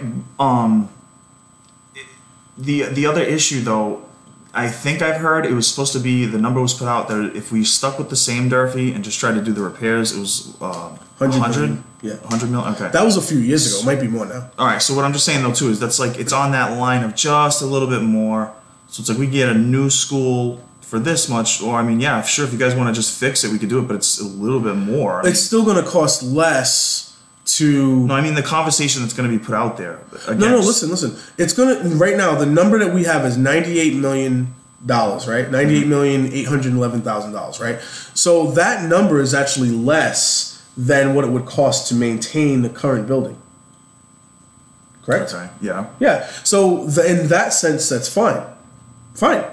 [SPEAKER 2] The other issue, though, I think I've heard it was supposed to be, the number was put out there, if we stuck with the same Durfee and just tried to do the repairs, it was 100?
[SPEAKER 1] Yeah.
[SPEAKER 2] 100 million? Okay.
[SPEAKER 1] That was a few years ago. It might be more now.
[SPEAKER 2] All right. So what I'm just saying, though, too, is that's like, it's on that line of just a little bit more. So it's like we get a new school for this much, or I mean, yeah, sure, if you guys want to just fix it, we could do it, but it's a little bit more.
[SPEAKER 1] It's still going to cost less to...
[SPEAKER 2] No, I mean the conversation that's going to be put out there. Again,
[SPEAKER 1] no, listen. It's going to... Right now, the number that we have is $98 million, right? $98,811,000, right? So that number is actually less than what it would cost to maintain the current building. Correct?
[SPEAKER 2] That's right. Yeah.
[SPEAKER 1] Yeah. So in that sense, that's fine. Fine.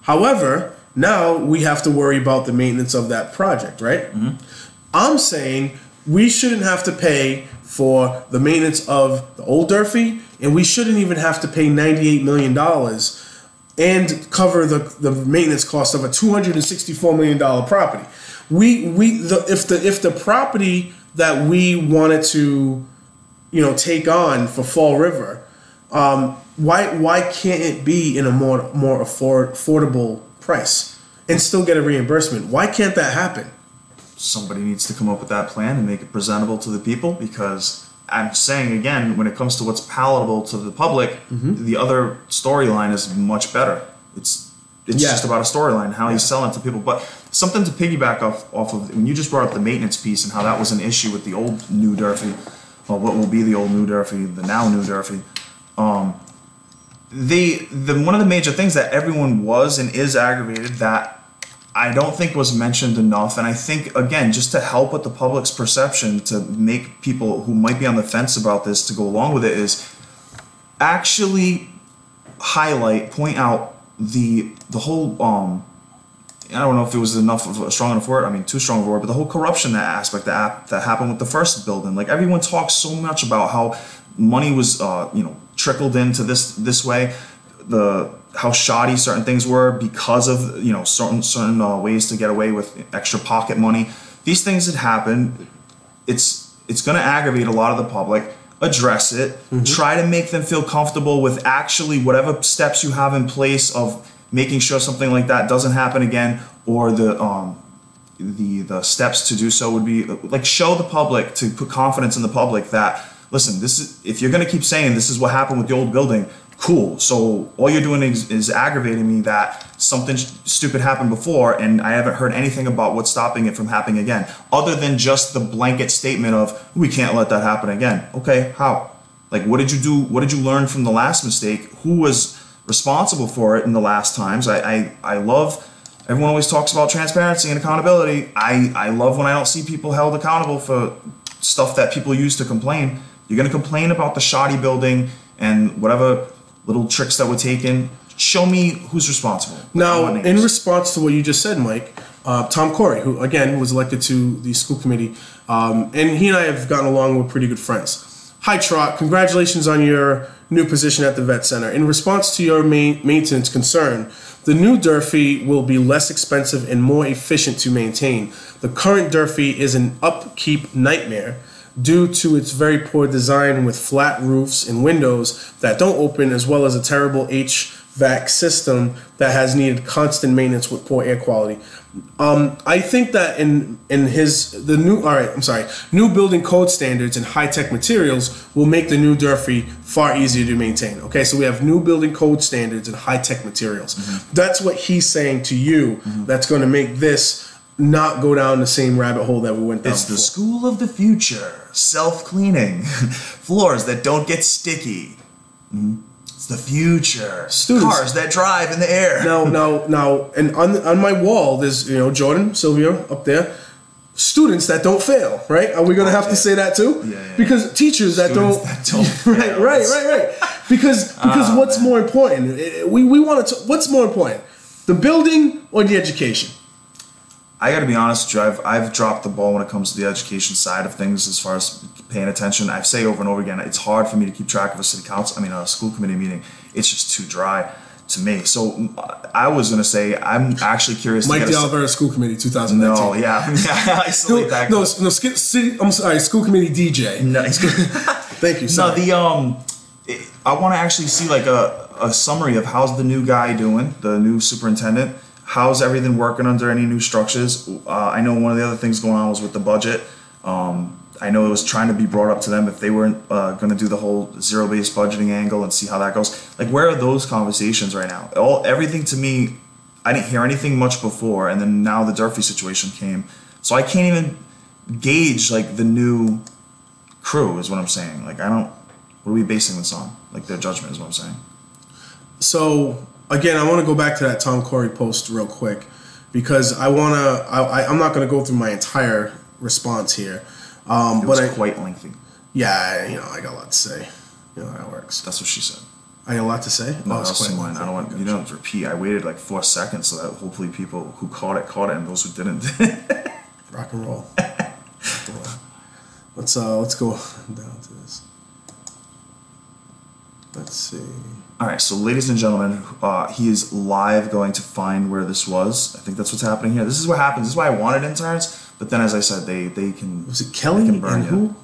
[SPEAKER 1] However, now we have to worry about the maintenance of that project, right? Mm-hmm. I'm saying we shouldn't have to pay for the maintenance of the old Durfee, and we shouldn't even have to pay $98 million and cover the maintenance cost of a $264 million property. If the property that we wanted to, take on for Fall River, why can't it be in a more affordable price and still get a reimbursement? Why can't that happen?
[SPEAKER 2] Somebody needs to come up with that plan and make it presentable to the people, because I'm saying again, when it comes to what's palatable to the public, the other storyline is much better. It's just about a storyline, how you sell it to people. But something to piggyback off of, when you just brought up the maintenance piece and how that was an issue with the old New Durfee, or what will be the old New Durfee, the now New Durfee. One of the major things that everyone was and is aggravated that I don't think was mentioned enough, and I think, again, just to help with the public's perception, to make people who might be on the fence about this to go along with it, is actually point out the whole, I don't know if it was enough of a strong enough word, too strong of a word, but the whole corruption aspect that happened with the first building. Like, everyone talks so much about how money was, trickled into this way, how shoddy certain things were because of certain ways to get away with extra pocket money. These things had happened. It's going to aggravate a lot of the public. Address it. Try to make them feel comfortable with actually whatever steps you have in place of making sure something like that doesn't happen again, or the steps to do so would be like, show the public, to put confidence in the public that, listen, if you're going to keep saying this is what happened with the old building, cool. So all you're doing is aggravating me that something stupid happened before, and I haven't heard anything about what's stopping it from happening again, other than just the blanket statement of, we can't let that happen again. Okay, how? Like, what did you do? What did you learn from the last mistake? Who was responsible for it in the last times? I love, everyone always talks about transparency and accountability. I love when I don't see people held accountable for stuff that people use to complain. You're going to complain about the shoddy building and whatever little tricks that were taken. Show me who's responsible.
[SPEAKER 1] Now, in response to what you just said, Mike, Tom Corey, who again was elected to the school committee, and he and I have gotten along with pretty good friends. Hi, Trot. Congratulations on your new position at the Vet Center. In response to your maintenance concern, the new Durfee will be less expensive and more efficient to maintain. The current Durfee is an upkeep nightmare due to its very poor design with flat roofs and windows that don't open, as well as a terrible HVAC system that has needed constant maintenance with poor air quality. I think that new building code standards and high-tech materials will make the new Durfee far easier to maintain. Okay, so we have new building code standards and high-tech materials. That's what he's saying to you. That's going to make this not go down the same rabbit hole that we went down.
[SPEAKER 2] It's the school of the future. Self-cleaning. Floors that don't get sticky. It's the future.
[SPEAKER 1] Students.
[SPEAKER 2] Cars that drive in the air.
[SPEAKER 1] Now, and on my wall, there's, Jordan, Sylvia, up there. Students that don't fail, right? Are we going to have to say that too?
[SPEAKER 2] Yeah.
[SPEAKER 1] Because teachers that don't fail. Right. Because what's more important? We want to. What's more important? The building or the education?
[SPEAKER 2] I got to be honest with you, I've dropped the ball when it comes to the education side of things as far as paying attention. I say over and over again, it's hard for me to keep track of a school committee meeting. It's just too dry to me. So I was going to say, I'm actually curious.
[SPEAKER 1] Mike DeOliveira, school committee, 2019.
[SPEAKER 2] No, yeah. Isolate that.
[SPEAKER 1] No, I'm sorry, school committee DJ.
[SPEAKER 2] No.
[SPEAKER 1] Thank you, sorry.
[SPEAKER 2] No, I want to actually see like a summary of how's the new guy doing, the new superintendent. How's everything working under any new structures? I know one of the other things going on was with the budget. I know it was trying to be brought up to them if they weren't going to do the whole zero-based budgeting angle and see how that goes. Like, where are those conversations right now? Everything to me, I didn't hear anything much before, and then now the Durfee situation came. So I can't even gauge, like, the new crew is what I'm saying. Like, what are we basing this on? Like, their judgment is what I'm saying.
[SPEAKER 1] So, again, I want to go back to that Tom Corey post real quick, because I'm not going to go through my entire response here.
[SPEAKER 2] It was quite lengthy.
[SPEAKER 1] Yeah, I got a lot to say. You know how that works.
[SPEAKER 2] That's what she said.
[SPEAKER 1] Are you allowed to say?
[SPEAKER 2] No, that's mine. I don't want you don't repeat. I waited like 4 seconds so that hopefully people who caught it, and those who didn't.
[SPEAKER 1] Rock and roll. Let's go down to this. Let's see.
[SPEAKER 2] All right, so ladies and gentlemen, he is live going to find where this was. I think that's what's happening here. This is what happens. This is why I wanted interns, but then as I said, they can.
[SPEAKER 1] Was it Kelly
[SPEAKER 2] can burn
[SPEAKER 1] and who?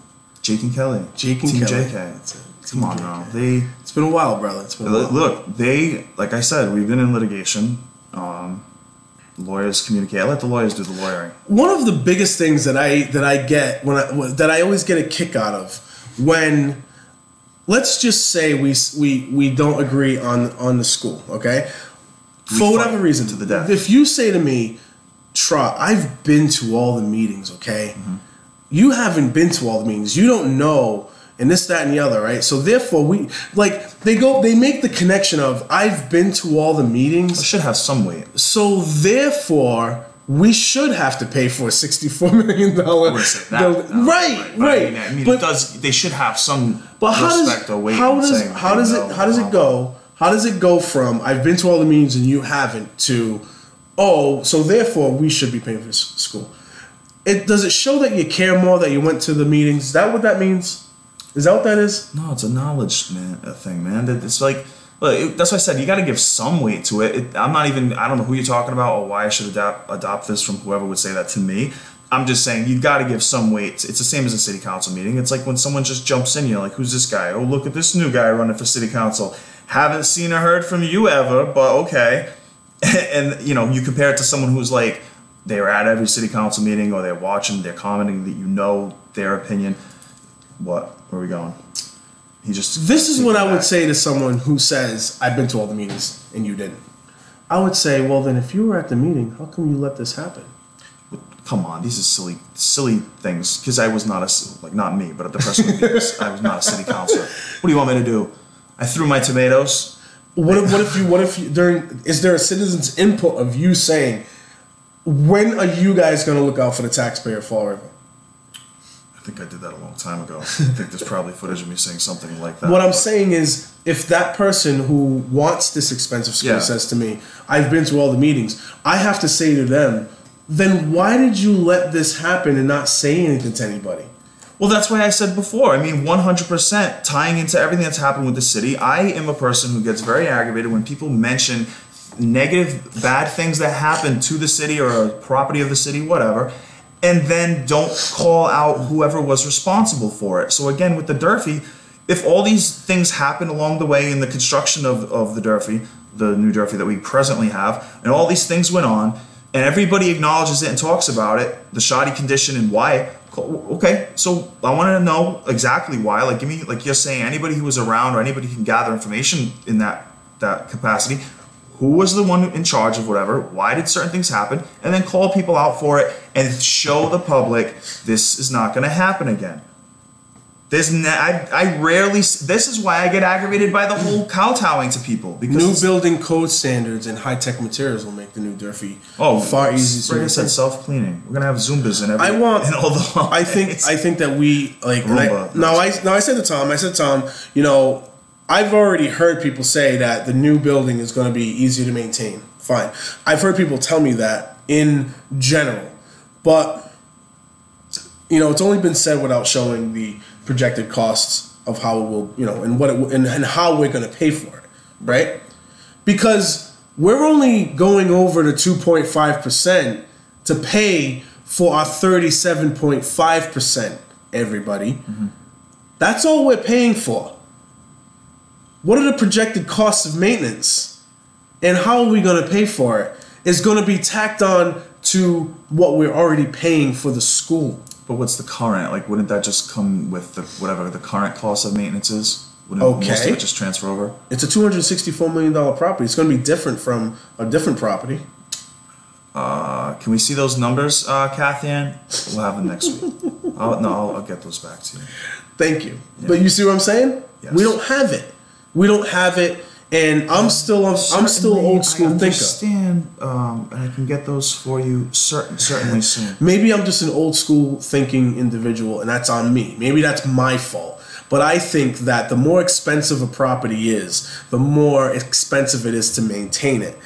[SPEAKER 2] Jake and Kelly.
[SPEAKER 1] Jake and
[SPEAKER 2] Team
[SPEAKER 1] Kelly.
[SPEAKER 2] JK.
[SPEAKER 1] That's it.
[SPEAKER 2] Come on now.
[SPEAKER 1] It's been a while, brother. It's been a while.
[SPEAKER 2] Look, like I said, we've been in litigation. Lawyers communicate. I let the lawyers do the lawyering.
[SPEAKER 1] One of the biggest things that I get that I always get a kick out of when, let's just say we don't agree on the school, okay? For whatever reason,
[SPEAKER 2] to the death.
[SPEAKER 1] If you say to me, Trot, I've been to all the meetings, okay? Mm-hmm. You haven't been to all the meetings. You don't know. And this, that, and the other, right? So therefore, they make the connection of I've been to all the meetings.
[SPEAKER 2] It should have some weight.
[SPEAKER 1] So therefore, we should have to pay for a $64 million. Right.
[SPEAKER 2] I mean, it does. They should have some respect or weight.
[SPEAKER 1] How does it go from I've been to all the meetings and you haven't to so therefore we should be paying for this school? Does it show that you care more that you went to the meetings? Is that what that means? Is that what that is?
[SPEAKER 2] No, it's a knowledge thing, man. It's like, that's why I said you got to give some weight to it. I don't know who you're talking about or why I should adopt this from whoever would say that to me. I'm just saying you got to give some weight. It's the same as a city council meeting. It's like when someone just jumps in, you're like, who's this guy? Oh, look at this new guy running for city council. Haven't seen or heard from you ever, but okay. And, you compare it to someone who's like, they were at every city council meeting or they're watching, they're commenting that their opinion. What? Where are we going?
[SPEAKER 1] This is what I would say to someone who says, I've been to all the meetings and you didn't. I would say, well, then if you were at the meeting, how come you let this happen?
[SPEAKER 2] Come on, these are silly things. Because I was not me, but the person who did this, I was not a city councilor. What do you want me to do? I threw my tomatoes. Is there a citizen's input of you saying, when are you guys going to look out for the taxpayer of Fall River? I think I did that a long time ago. I think there's probably footage of me saying something like that.
[SPEAKER 1] What I'm saying is, if that person who wants this expensive school says to me, I've been to all the meetings, I have to say to them, then why did you let this happen and not say anything to anybody?
[SPEAKER 2] Well, that's why I said before. I mean, 100% tying into everything that's happened with the city. I am a person who gets very aggravated when people mention negative, bad things that happen to the city or a property of the city, whatever, and then don't call out whoever was responsible for it. So again, with the Durfee, if all these things happen along the way in the construction of the Durfee, the new Durfee that we presently have, and all these things went on, and everybody acknowledges it and talks about it, the shoddy condition and why, okay, so I want to know exactly why. Like, give me, like you're saying, anybody who was around or anybody who can gather information in that capacity. Who was the one in charge of whatever? Why did certain things happen? And then call people out for it and show the public this is not going to happen again. I rarely. This is why I get aggravated by the whole kowtowing to people. Because
[SPEAKER 1] new building code standards and high tech materials will make the new Durfee far easier.
[SPEAKER 2] Like I said, self cleaning. We're gonna have Zumbas in every.
[SPEAKER 1] I think that we like. I said to Tom. I've already heard people say that the new building is going to be easier to maintain. Fine. I've heard people tell me that in general. But, it's only been said without showing the projected costs of how it will, and how we're going to pay for it, right? Because we're only going over the 2.5% to pay for our 37.5%, everybody. Mm-hmm. That's all we're paying for. What are the projected costs of maintenance? And how are we going to pay for it? It's going to be tacked on to what we're already paying for the school.
[SPEAKER 2] But what's the current? Like, wouldn't that just come with whatever the current cost of maintenance is? Wouldn't most of it just transfer over?
[SPEAKER 1] It's a $264 million property. It's going to be different from a different property.
[SPEAKER 2] Can we see those numbers, Kathy Ann? We'll have them next week. I'll get those back to you.
[SPEAKER 1] Thank you. Yeah. But you see what I'm saying? Yes. We don't have it. And I'm still old school thinker. I
[SPEAKER 2] understand, and I can get those for you certainly soon.
[SPEAKER 1] Maybe I'm just an old school thinking individual, and that's on me. Maybe that's my fault. But I think that the more expensive a property is, the more expensive it is to maintain it.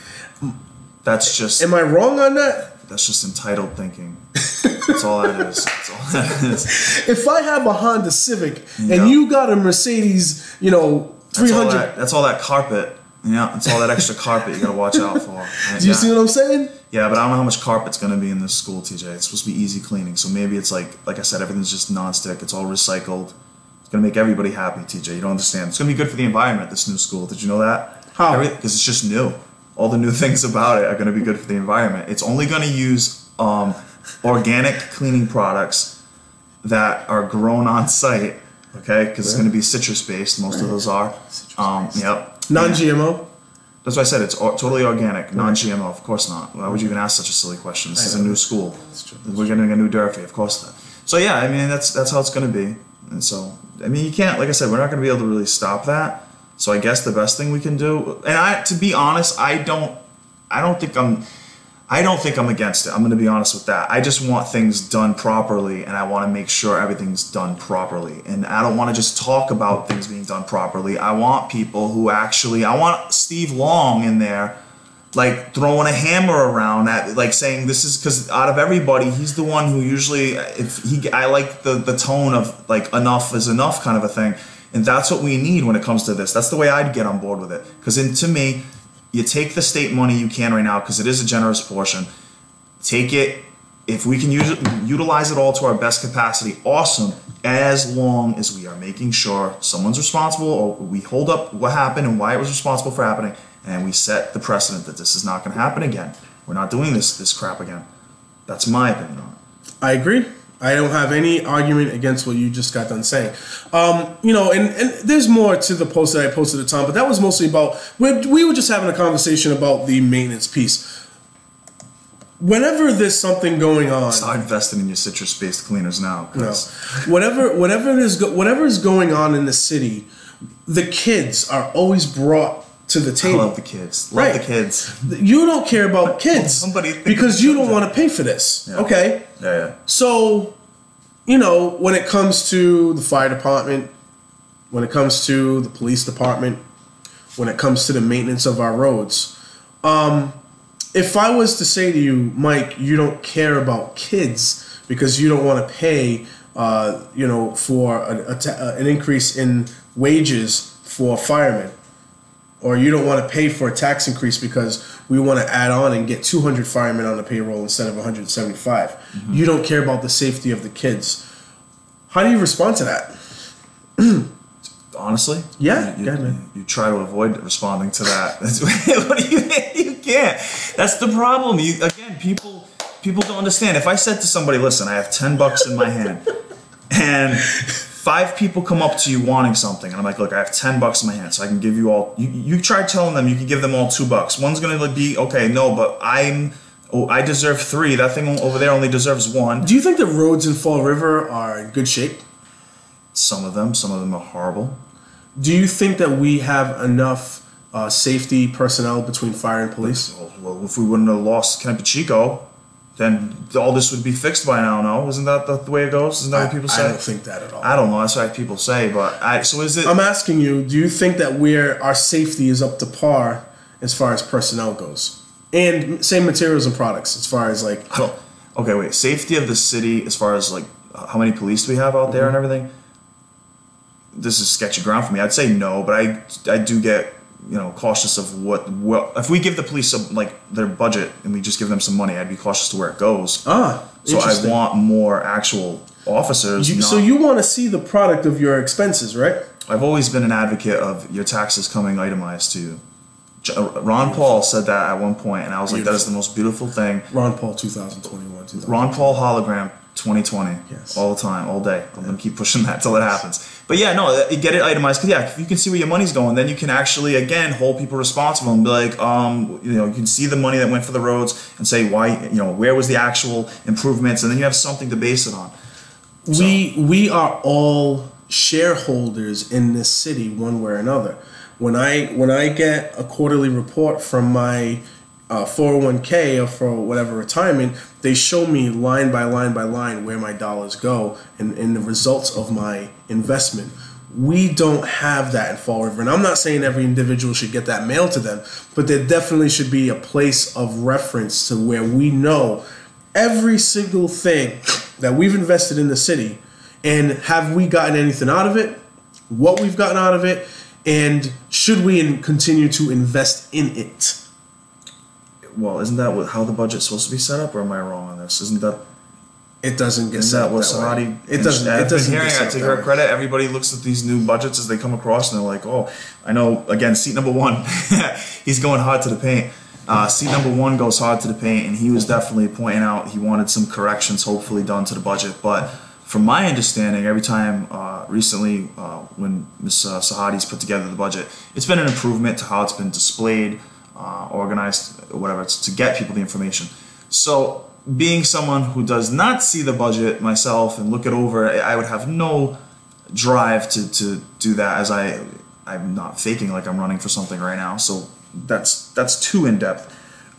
[SPEAKER 2] That's just...
[SPEAKER 1] Am I wrong on that?
[SPEAKER 2] That's just entitled thinking. That's all that is. That's all that is.
[SPEAKER 1] If I have a Honda Civic and you got a Mercedes, you know, 300...
[SPEAKER 2] That's all that carpet. Yeah, it's all that extra carpet you gotta watch out for.
[SPEAKER 1] Do you see what I'm saying?
[SPEAKER 2] Yeah, but I don't know how much carpet's gonna be in this school, TJ. It's supposed to be easy cleaning, so maybe it's like I said, everything's just non-stick. It's all recycled. It's gonna make everybody happy, TJ. You don't understand. It's gonna be good for the environment. This new school. Did you know that?
[SPEAKER 1] How?
[SPEAKER 2] Because it's just new. All the new things about it are gonna be good for the environment. It's only gonna use organic cleaning products that are grown on site. Okay, because it's gonna be citrus-based. Most of those are. Yep.
[SPEAKER 1] Non-GMO?
[SPEAKER 2] That's why I said it's totally organic, non-GMO. Of course not. Why would you even ask such a silly question? This is a new school.
[SPEAKER 1] That's true.
[SPEAKER 2] We're getting a new Durfee, of course not. So yeah, I mean that's how it's going to be. And so I mean you can't, like I said, we're not going to be able to really stop that. So I guess the best thing we can do, and to be honest, I don't think I'm against it. I'm going to be honest with that. I just want things done properly, and I want to make sure everything's done properly. And I don't want to just talk about things being done properly. I want people who actually, I want Steve Long in there, like throwing a hammer around at, like saying this is, because out of everybody, he's the one who usually, I like the tone of like enough is enough kind of a thing. And that's what we need when it comes to this. That's the way I'd get on board with it. Because to me, you take the state money you can right now, because it is a generous portion. Take it. If we can utilize it all to our best capacity, awesome. As long as we are making sure someone's responsible, or we hold up what happened and why it was responsible for happening, and we set the precedent that this is not going to happen again. We're not doing this crap again. That's my opinion on it.
[SPEAKER 1] I agree. I don't have any argument against what you just got done saying. You know, and there's more to the post that I posted at the time, but that was mostly about, we were just having a conversation about the maintenance piece. Whenever there's something going on,
[SPEAKER 2] start investing in your citrus-based cleaners now.
[SPEAKER 1] No. Whatever is going on in the city, the kids are always brought to the table.
[SPEAKER 2] I love the kids. Love the kids.
[SPEAKER 1] You don't care about kids because you don't want to pay for this.
[SPEAKER 2] Yeah.
[SPEAKER 1] Okay?
[SPEAKER 2] Yeah.
[SPEAKER 1] So, you know, when it comes to the fire department, when it comes to the police department, when it comes to the maintenance of our roads, if I was to say to you, Mike, you don't care about kids because you don't want to pay, you know, for an increase in wages for firemen, or you don't want to pay for a tax increase because we want to add on and get 200 firemen on the payroll instead of 175. Mm-hmm. You don't care about the safety of the kids. How do you respond to that?
[SPEAKER 2] Honestly?
[SPEAKER 1] Yeah.
[SPEAKER 2] You try to avoid responding to that. What do you can't. That's the problem. People don't understand. If I said to somebody, listen, I have $10 in my hand, and 5 people come up to you wanting something, and I'm like, look, I have $10 in my hand, so I can give you all. You try telling them you can give them all $2. One's gonna be okay, no, but I deserve 3. That thing over there only deserves 1.
[SPEAKER 1] Do you think the roads in Fall River are in good shape?
[SPEAKER 2] Some of them are horrible.
[SPEAKER 1] Do you think that we have enough safety personnel between fire and police?
[SPEAKER 2] Well, if we wouldn't have lost Campochico, then all this would be fixed by now, no? Isn't that the way it goes? Isn't that what people say?
[SPEAKER 1] I don't think that at all.
[SPEAKER 2] I don't know. That's what people say, but so is it...
[SPEAKER 1] I'm asking you, do you think that our safety is up to par as far as personnel goes? And same materials and products as far as like...
[SPEAKER 2] Okay, wait. Safety of the city as far as like how many police do we have out there and everything? This is sketchy ground for me. I'd say no, but I do get, you know, cautious of what if we give the police their budget and we just give them some money, I'd be cautious to where it goes. So I want more actual officers.
[SPEAKER 1] So you want to see the product of your expenses, right?
[SPEAKER 2] I've always been an advocate of your taxes coming itemized to you. Ron Paul said that at one point, and I was like, that is the most beautiful thing.
[SPEAKER 1] Ron Paul 2021.
[SPEAKER 2] Ron Paul hologram 2020.
[SPEAKER 1] Yes.
[SPEAKER 2] All the time, all day. I'm going to keep pushing that till it happens. But yeah, no, get it itemized. Because yeah, if you can see where your money's going, then you can actually, again, hold people responsible and be like, you know, you can see the money that went for the roads and say why, you know, where was the actual improvements, and then you have something to base it on. So,
[SPEAKER 1] we are all shareholders in this city one way or another. When I get a quarterly report from my 401k or for whatever retirement, they show me line by line by line where my dollars go and the results of my investment. We don't have that in Fall River. And I'm not saying every individual should get that mailed to them, but there definitely should be a place of reference to where we know every single thing that we've invested in the city, and have we gotten anything out of it, what we've gotten out of it, and should we continue to invest in it?
[SPEAKER 2] Well, isn't that how the budget's supposed to be set up, or am I wrong on this? Isn't that...
[SPEAKER 1] It doesn't get set up that way.
[SPEAKER 2] It doesn't. It doesn't. To her credit, everybody looks at these new budgets as they come across, and they're like, "Oh, I know." Again, seat number one, he's going hard to the paint. Seat number one goes hard to the paint, and he was definitely pointing out he wanted some corrections, hopefully done to the budget. But from my understanding, every time recently when Ms. Sahadi's put together the budget, it's been an improvement to how it's been displayed, organized, whatever. It's to get people the information. So, being someone who does not see the budget myself and look it over, I would have no drive to do that, as I'm not faking like I'm running for something right now. So that's too in depth.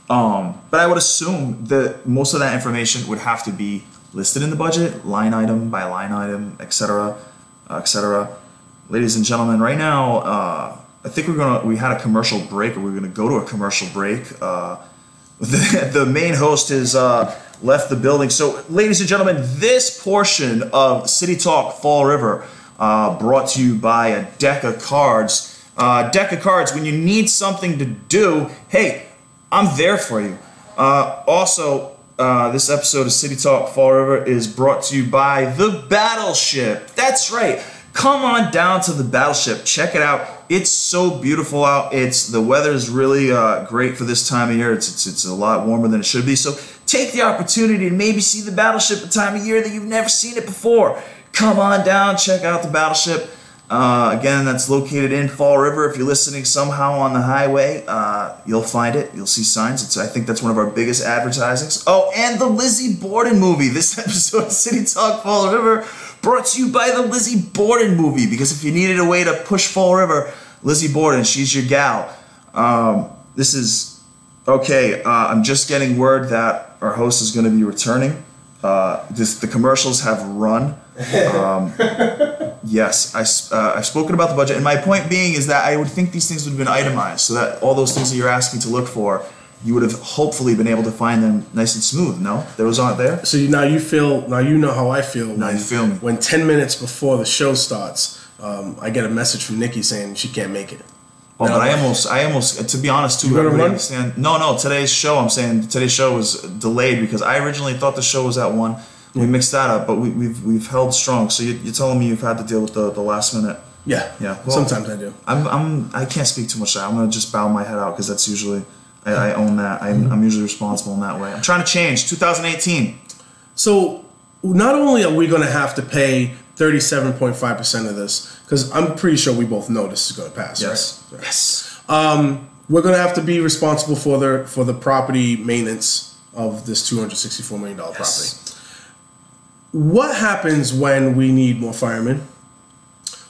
[SPEAKER 2] But I would assume that most of that information would have to be listed in the budget, line item by line item, etc., etc. Ladies and gentlemen, right now, I think we had a commercial break, or we're gonna go to a commercial break. The main host has left the building. So, ladies and gentlemen, this portion of City Talk Fall River brought to you by a deck of cards. Deck of cards, when you need something to do, hey, I'm there for you. Also, this episode of City Talk Fall River is brought to you by the Battleship. That's right. Come on down to the Battleship. Check it out. It's so beautiful out. The weather is really great for this time of year. It's a lot warmer than it should be. So take the opportunity to maybe see the Battleship a time of year that you've never seen it before. Come on down, check out the Battleship. Again, that's located in Fall River. If you're listening somehow on the highway, you'll find it. You'll see signs. I think that's one of our biggest advertisings. Oh, and the Lizzie Borden movie. This episode of City Talk Fall River brought to you by the Lizzie Borden movie, because if you needed a way to push Fall River, Lizzie Borden, she's your gal. This is okay. I'm just getting word that our host is going to be returning. The commercials have run. Yes, I've spoken about the budget, and my point being is that I would think these things would have been itemized, so that all those things that you're asking to look for, you would have hopefully been able to find them nice and smooth. No, those aren't there.
[SPEAKER 1] So now you know how I feel.
[SPEAKER 2] Now you feel me.
[SPEAKER 1] When 10 minutes before the show starts, I get a message from Nikki saying she can't make it.
[SPEAKER 2] Oh, but I almost, to be honest, too. No, today's show. I'm saying today's show was delayed because I originally thought the show was at 1. We mixed that up, but we've held strong. So you're telling me you've had to deal with the last minute.
[SPEAKER 1] Yeah. Well, sometimes I do.
[SPEAKER 2] I can't speak too much. I'm gonna just bow my head out because that's usually I own that. I'm usually responsible in that way. I'm trying to change. 2018.
[SPEAKER 1] So not only are we gonna have to pay 37.5% of this, because I'm pretty sure we both know this is gonna pass.
[SPEAKER 2] Yes.
[SPEAKER 1] Right?
[SPEAKER 2] Yes.
[SPEAKER 1] We're gonna have to be responsible for the property maintenance of this $264 million property. What happens when we need more firemen?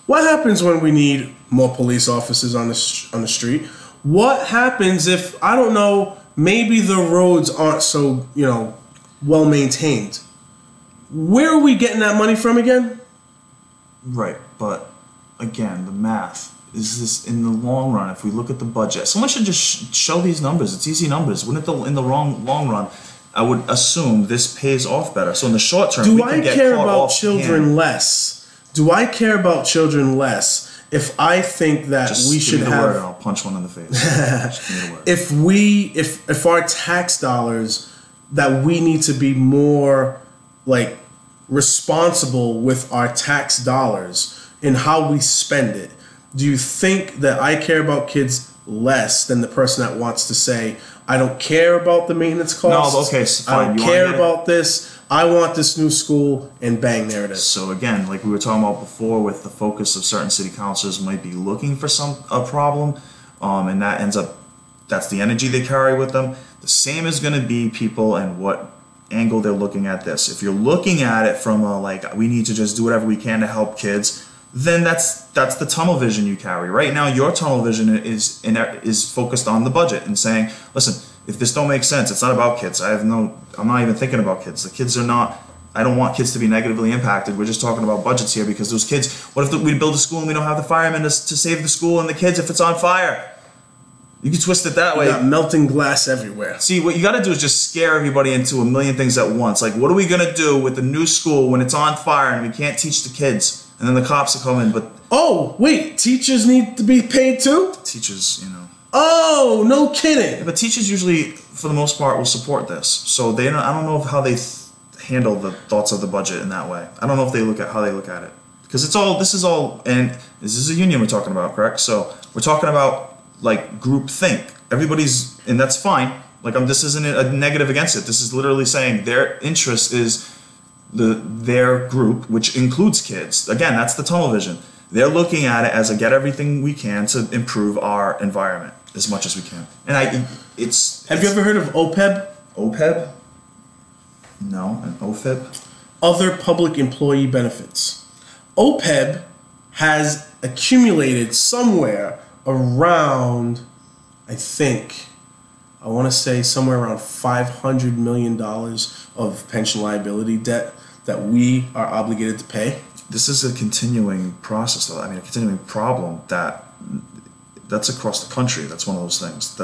[SPEAKER 1] What happens when we need more police officers on the street? What happens if, I don't know, maybe the roads aren't so, well maintained? Where are we getting that money from again?
[SPEAKER 2] Right, but again, the math. Is this in the long run? If we look at the budget, someone should just show these numbers. It's easy numbers. Wouldn't it in the long run? I would assume this pays off better. So in the short term,
[SPEAKER 1] do I care about children less? Do I care about children less if I think that we should have?
[SPEAKER 2] Word and I'll punch one in the face. Just give me the word.
[SPEAKER 1] If our tax dollars, that we need to be more like responsible with our tax dollars and how we spend it. Do you think that I care about kids less than the person that wants to say, I don't care about the maintenance costs?
[SPEAKER 2] No, okay, fine.
[SPEAKER 1] I don't care about this. I want this new school, and bang, there it is.
[SPEAKER 2] So again, like we were talking about before, with the focus of certain city councilors might be looking for a problem, and that ends up, that's the energy they carry with them. The same is going to be people and what angle they're looking at this. If you're looking at it from we need to just do whatever we can to help kids, then that's the tunnel vision you carry. Right now, your tunnel vision is focused on the budget and saying, listen, if this don't make sense, it's not about kids. I'm not even thinking about kids. The kids are not I don't want kids to be negatively impacted. We're just talking about budgets here because those kids, what if we build a school and we don't have the firemen to save the school and the kids if it's on fire? You can twist it that way.
[SPEAKER 1] You got melting glass everywhere.
[SPEAKER 2] See, what you got to do is just scare everybody into a million things at once. Like, what are we going to do with the new school when it's on fire and we can't teach the kids? And then the cops will come in, but...
[SPEAKER 1] Oh, wait, teachers need to be paid too?
[SPEAKER 2] Teachers, you know...
[SPEAKER 1] Oh, no kidding.
[SPEAKER 2] Yeah, but teachers usually, for the most part, will support this. So I don't know how they handle the thoughts of the budget in that way. I don't know if they look at how they look at it. Because this is a union we're talking about, correct? So we're talking about... like group think. Everybody's, and that's fine. Like this isn't a negative against it. This is literally saying their interest is their group, which includes kids. Again, that's the tunnel vision. They're looking at it as a get everything we can to improve our environment as much as we can. And
[SPEAKER 1] Have you ever heard of OPEB?
[SPEAKER 2] OPEB? No, an OPEB?
[SPEAKER 1] Other public employee benefits. OPEB has accumulated somewhere around, I want to say somewhere around $500 million of pension liability debt that we are obligated to pay.
[SPEAKER 2] This is a continuing process, though. I mean, a continuing problem that's across the country. That's one of those things.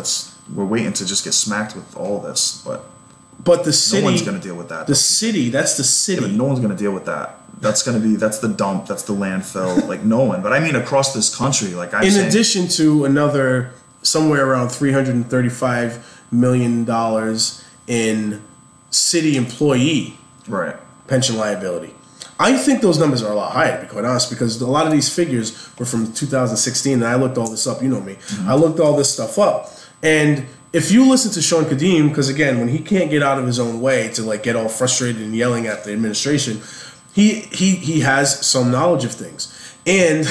[SPEAKER 2] We're waiting to just get smacked with all this,
[SPEAKER 1] but the city,
[SPEAKER 2] no one's going to deal with that.
[SPEAKER 1] That's the city.
[SPEAKER 2] Yeah, but no one's going to deal with that. That's the dump, that's the landfill, like no one. But I mean across this country, like I'm saying.
[SPEAKER 1] In addition to another somewhere around $335 million in city employee pension liability. I think those numbers are a lot higher, to be quite honest, because a lot of these figures were from 2016, and I looked all this up. You know me. Mm-hmm. I looked all this stuff up. And if you listen to Sean Kadim, because again, when he can't get out of his own way to like get all frustrated and yelling at the administration, he has some knowledge of things. And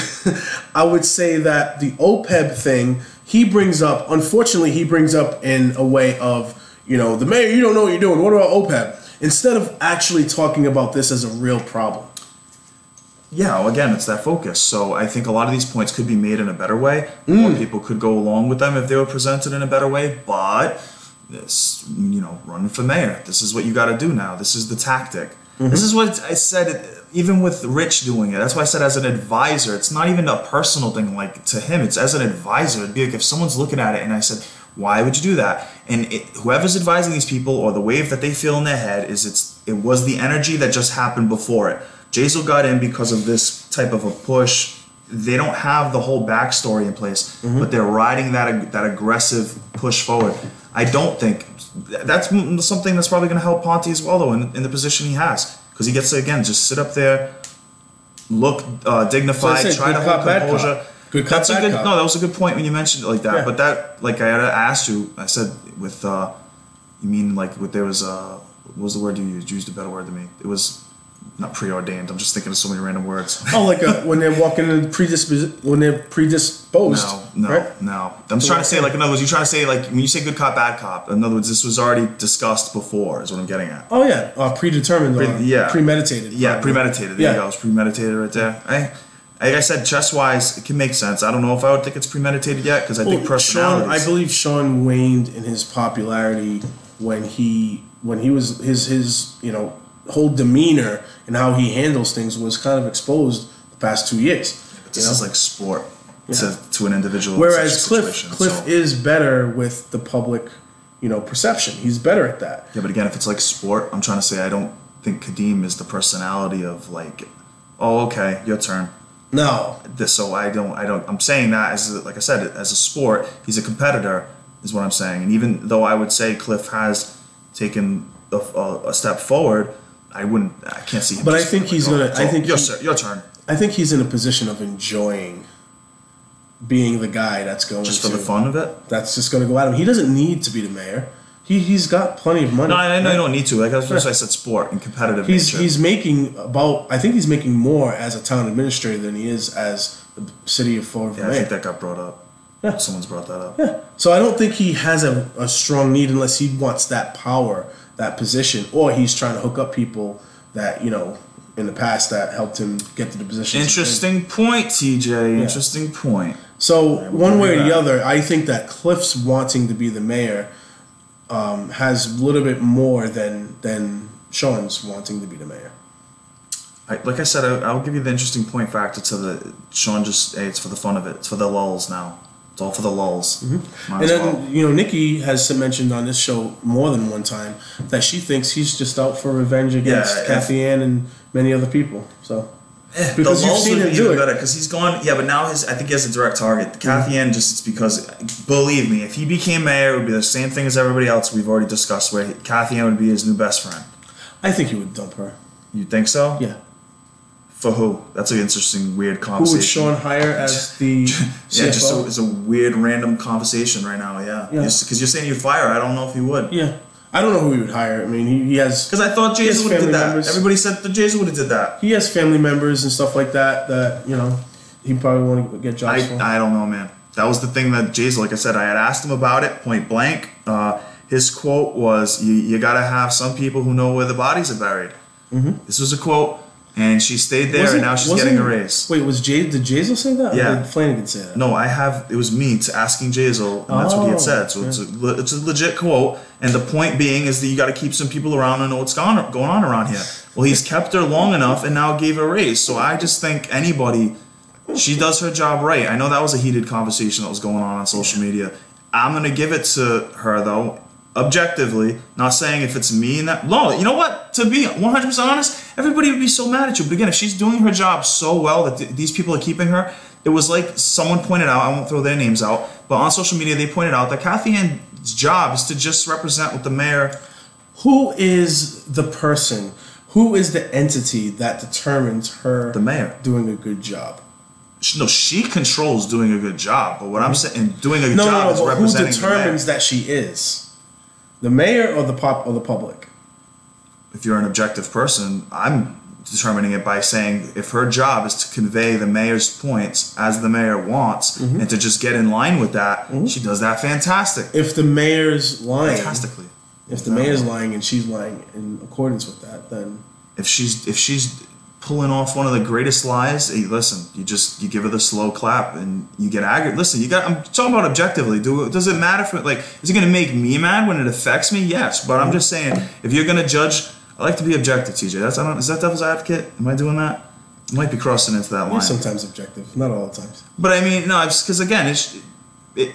[SPEAKER 1] I would say that the OPEB thing, unfortunately, he brings up in a way of, the mayor, you don't know what you're doing. What about OPEB? Instead of actually talking about this as a real problem.
[SPEAKER 2] Yeah, well, again, it's that focus. So I think a lot of these points could be made in a better way. More people could go along with them if they were presented in a better way. But this, running for mayor, this is what you got to do now. This is the tactic. Mm-hmm. This is what I said, even with Rich doing it. That's why I said as an advisor, it's not even a personal thing like to him. It's as an advisor. It'd be like if someone's looking at it and I said, why would you do that? And whoever's advising these people or the wave that they feel in their head it was the energy that just happened before it. Jazel got in because of this type of a push. They don't have the whole backstory in place, but they're riding that aggressive push forward. I don't think that's something that's probably going to help Ponte as well, though, in the position he has, because he gets to again just sit up there, look dignified, try to hold composure.
[SPEAKER 1] Good cop, bad cop.
[SPEAKER 2] No, that was a good point when you mentioned it like that. Yeah. But that, like I had asked you, I said with you mean like with there was what was the word you used? You used a better word than me. It was not preordained. I'm just thinking of so many random words.
[SPEAKER 1] Oh, like when they're walking in when they're predisposed.
[SPEAKER 2] No.
[SPEAKER 1] Right?
[SPEAKER 2] No. I'm trying to say, like, in other words, you're trying to say, like, when you say good cop, bad cop, in other words, this was already discussed before, is what I'm getting at.
[SPEAKER 1] Oh, yeah. Predetermined. Premeditated.
[SPEAKER 2] Yeah, premeditated. There you go. It's premeditated right there. Like I said, chess-wise, it can make sense. I don't know if I would think it's premeditated yet, because I think personalities.
[SPEAKER 1] I believe Sean waned in his popularity when he was his whole demeanor and how he handles things was kind of exposed the past 2 years.
[SPEAKER 2] But this is like sport to an individual.
[SPEAKER 1] Whereas Cliff is better with the public, perception. He's better at that.
[SPEAKER 2] Yeah, but again, if it's like sport, I'm trying to say I don't think Kadim is the personality of like, oh, okay, your turn.
[SPEAKER 1] No.
[SPEAKER 2] So I don't. I'm saying that like I said, as a sport, he's a competitor, is what I'm saying. And even though I would say Cliff has taken a step forward, I can't see him.
[SPEAKER 1] But I think he's gonna. I think
[SPEAKER 2] your turn.
[SPEAKER 1] I think he's in a position of enjoying being the guy that's going
[SPEAKER 2] just for the fun of it.
[SPEAKER 1] That's just going to go at him. He doesn't need to be the mayor. He's got plenty of money.
[SPEAKER 2] No, I know you don't need to. Like that's why I said sport and competitive nature.
[SPEAKER 1] He's making I think he's making more as a town administrator than he is as the city of Florida.
[SPEAKER 2] Yeah, I think that got brought up. Yeah. Someone's brought that up.
[SPEAKER 1] Yeah. So I don't think he has a strong need unless he wants that power, that position, or he's trying to hook up people that, in the past that helped him get to the position.
[SPEAKER 2] Interesting point, TJ. Yeah. Interesting point.
[SPEAKER 1] So one way or the other, I think that Cliff's wanting to be the mayor has a little bit more than Sean's wanting to be the mayor.
[SPEAKER 2] Like I said, I'll give you the interesting point factor to the Sean just, hey, it's for the fun of it. It's for the lulls now. It's all for the lulls.
[SPEAKER 1] Mm-hmm. And then, you know, Nikki has mentioned on this show more than one time that she thinks he's just out for revenge against Kathy Ann and many other people. So,
[SPEAKER 2] because you've seen him do it. Better because he's gone. Yeah, but now I think he has a direct target. Kathy Ann, just it's because, believe me, if he became mayor, it would be the same thing as everybody else we've already discussed, where Kathy Ann would be his new best friend.
[SPEAKER 1] I think he would dump her.
[SPEAKER 2] You think so?
[SPEAKER 1] Yeah.
[SPEAKER 2] For who? That's an interesting, weird conversation.
[SPEAKER 1] Who would Sean hire as the CFO?
[SPEAKER 2] It's a weird, random conversation right now. Yeah. Because you're saying you'd fire her. I don't know if he would.
[SPEAKER 1] Yeah. I don't know who he would hire. I mean, he has...
[SPEAKER 2] Because I thought Jason would have did that. Members. Everybody said that Jason would have did that.
[SPEAKER 1] He has family members and stuff like that, you know, he probably want to get jobs for.
[SPEAKER 2] I don't know, man. That was the thing that Jason, like I said, I had asked him about it, point blank. His quote was, you got to have some people who know where the bodies are buried. Mm-hmm. This was a quote. And she stayed there, and now she's getting a raise.
[SPEAKER 1] Wait, did Jazel say that?
[SPEAKER 2] Yeah.
[SPEAKER 1] Or did Flanagan say that?
[SPEAKER 2] No, it was me asking Jazel, and that's what he had said. So it's a legit quote. And the point being is that you got to keep some people around and know what's going on around here. Well, he's kept her long enough and now gave her a raise. So I just think she does her job right. I know that was a heated conversation that was going on social media. I'm going to give it to her, though. Objectively, not saying if it's me and that. No, you know what? To be 100% honest, everybody would be so mad at you. But again, if she's doing her job so well that these people are keeping her, it was like someone pointed out, I won't throw their names out, but on social media they pointed out that Kathy Ann's job is to just represent what the mayor.
[SPEAKER 1] Who is the person? Who is the entity that determines her?
[SPEAKER 2] The mayor
[SPEAKER 1] doing a good job.
[SPEAKER 2] No, she controls doing a good job. But what I'm saying, doing a good job is representing.
[SPEAKER 1] Who determines that she is? The mayor or the public?
[SPEAKER 2] If you're an objective person, I'm determining it by saying if her job is to convey the mayor's points as the mayor wants and to just get in line with that, she does that fantastic.
[SPEAKER 1] If the mayor's lying,
[SPEAKER 2] fantastically.
[SPEAKER 1] If the mayor's lying and she's lying in accordance with that, then
[SPEAKER 2] if she's pulling off one of the greatest lies, hey, listen, you give her the slow clap and you get aggravated. Listen, I'm talking about objectively. Does it matter is it going to make me mad when it affects me? Yes, but I'm just saying, if you're going to judge, I like to be objective, TJ. Is that devil's advocate? Am I doing that? I might be crossing into that line.
[SPEAKER 1] You're sometimes objective, not all the times.
[SPEAKER 2] But I mean, no, because again,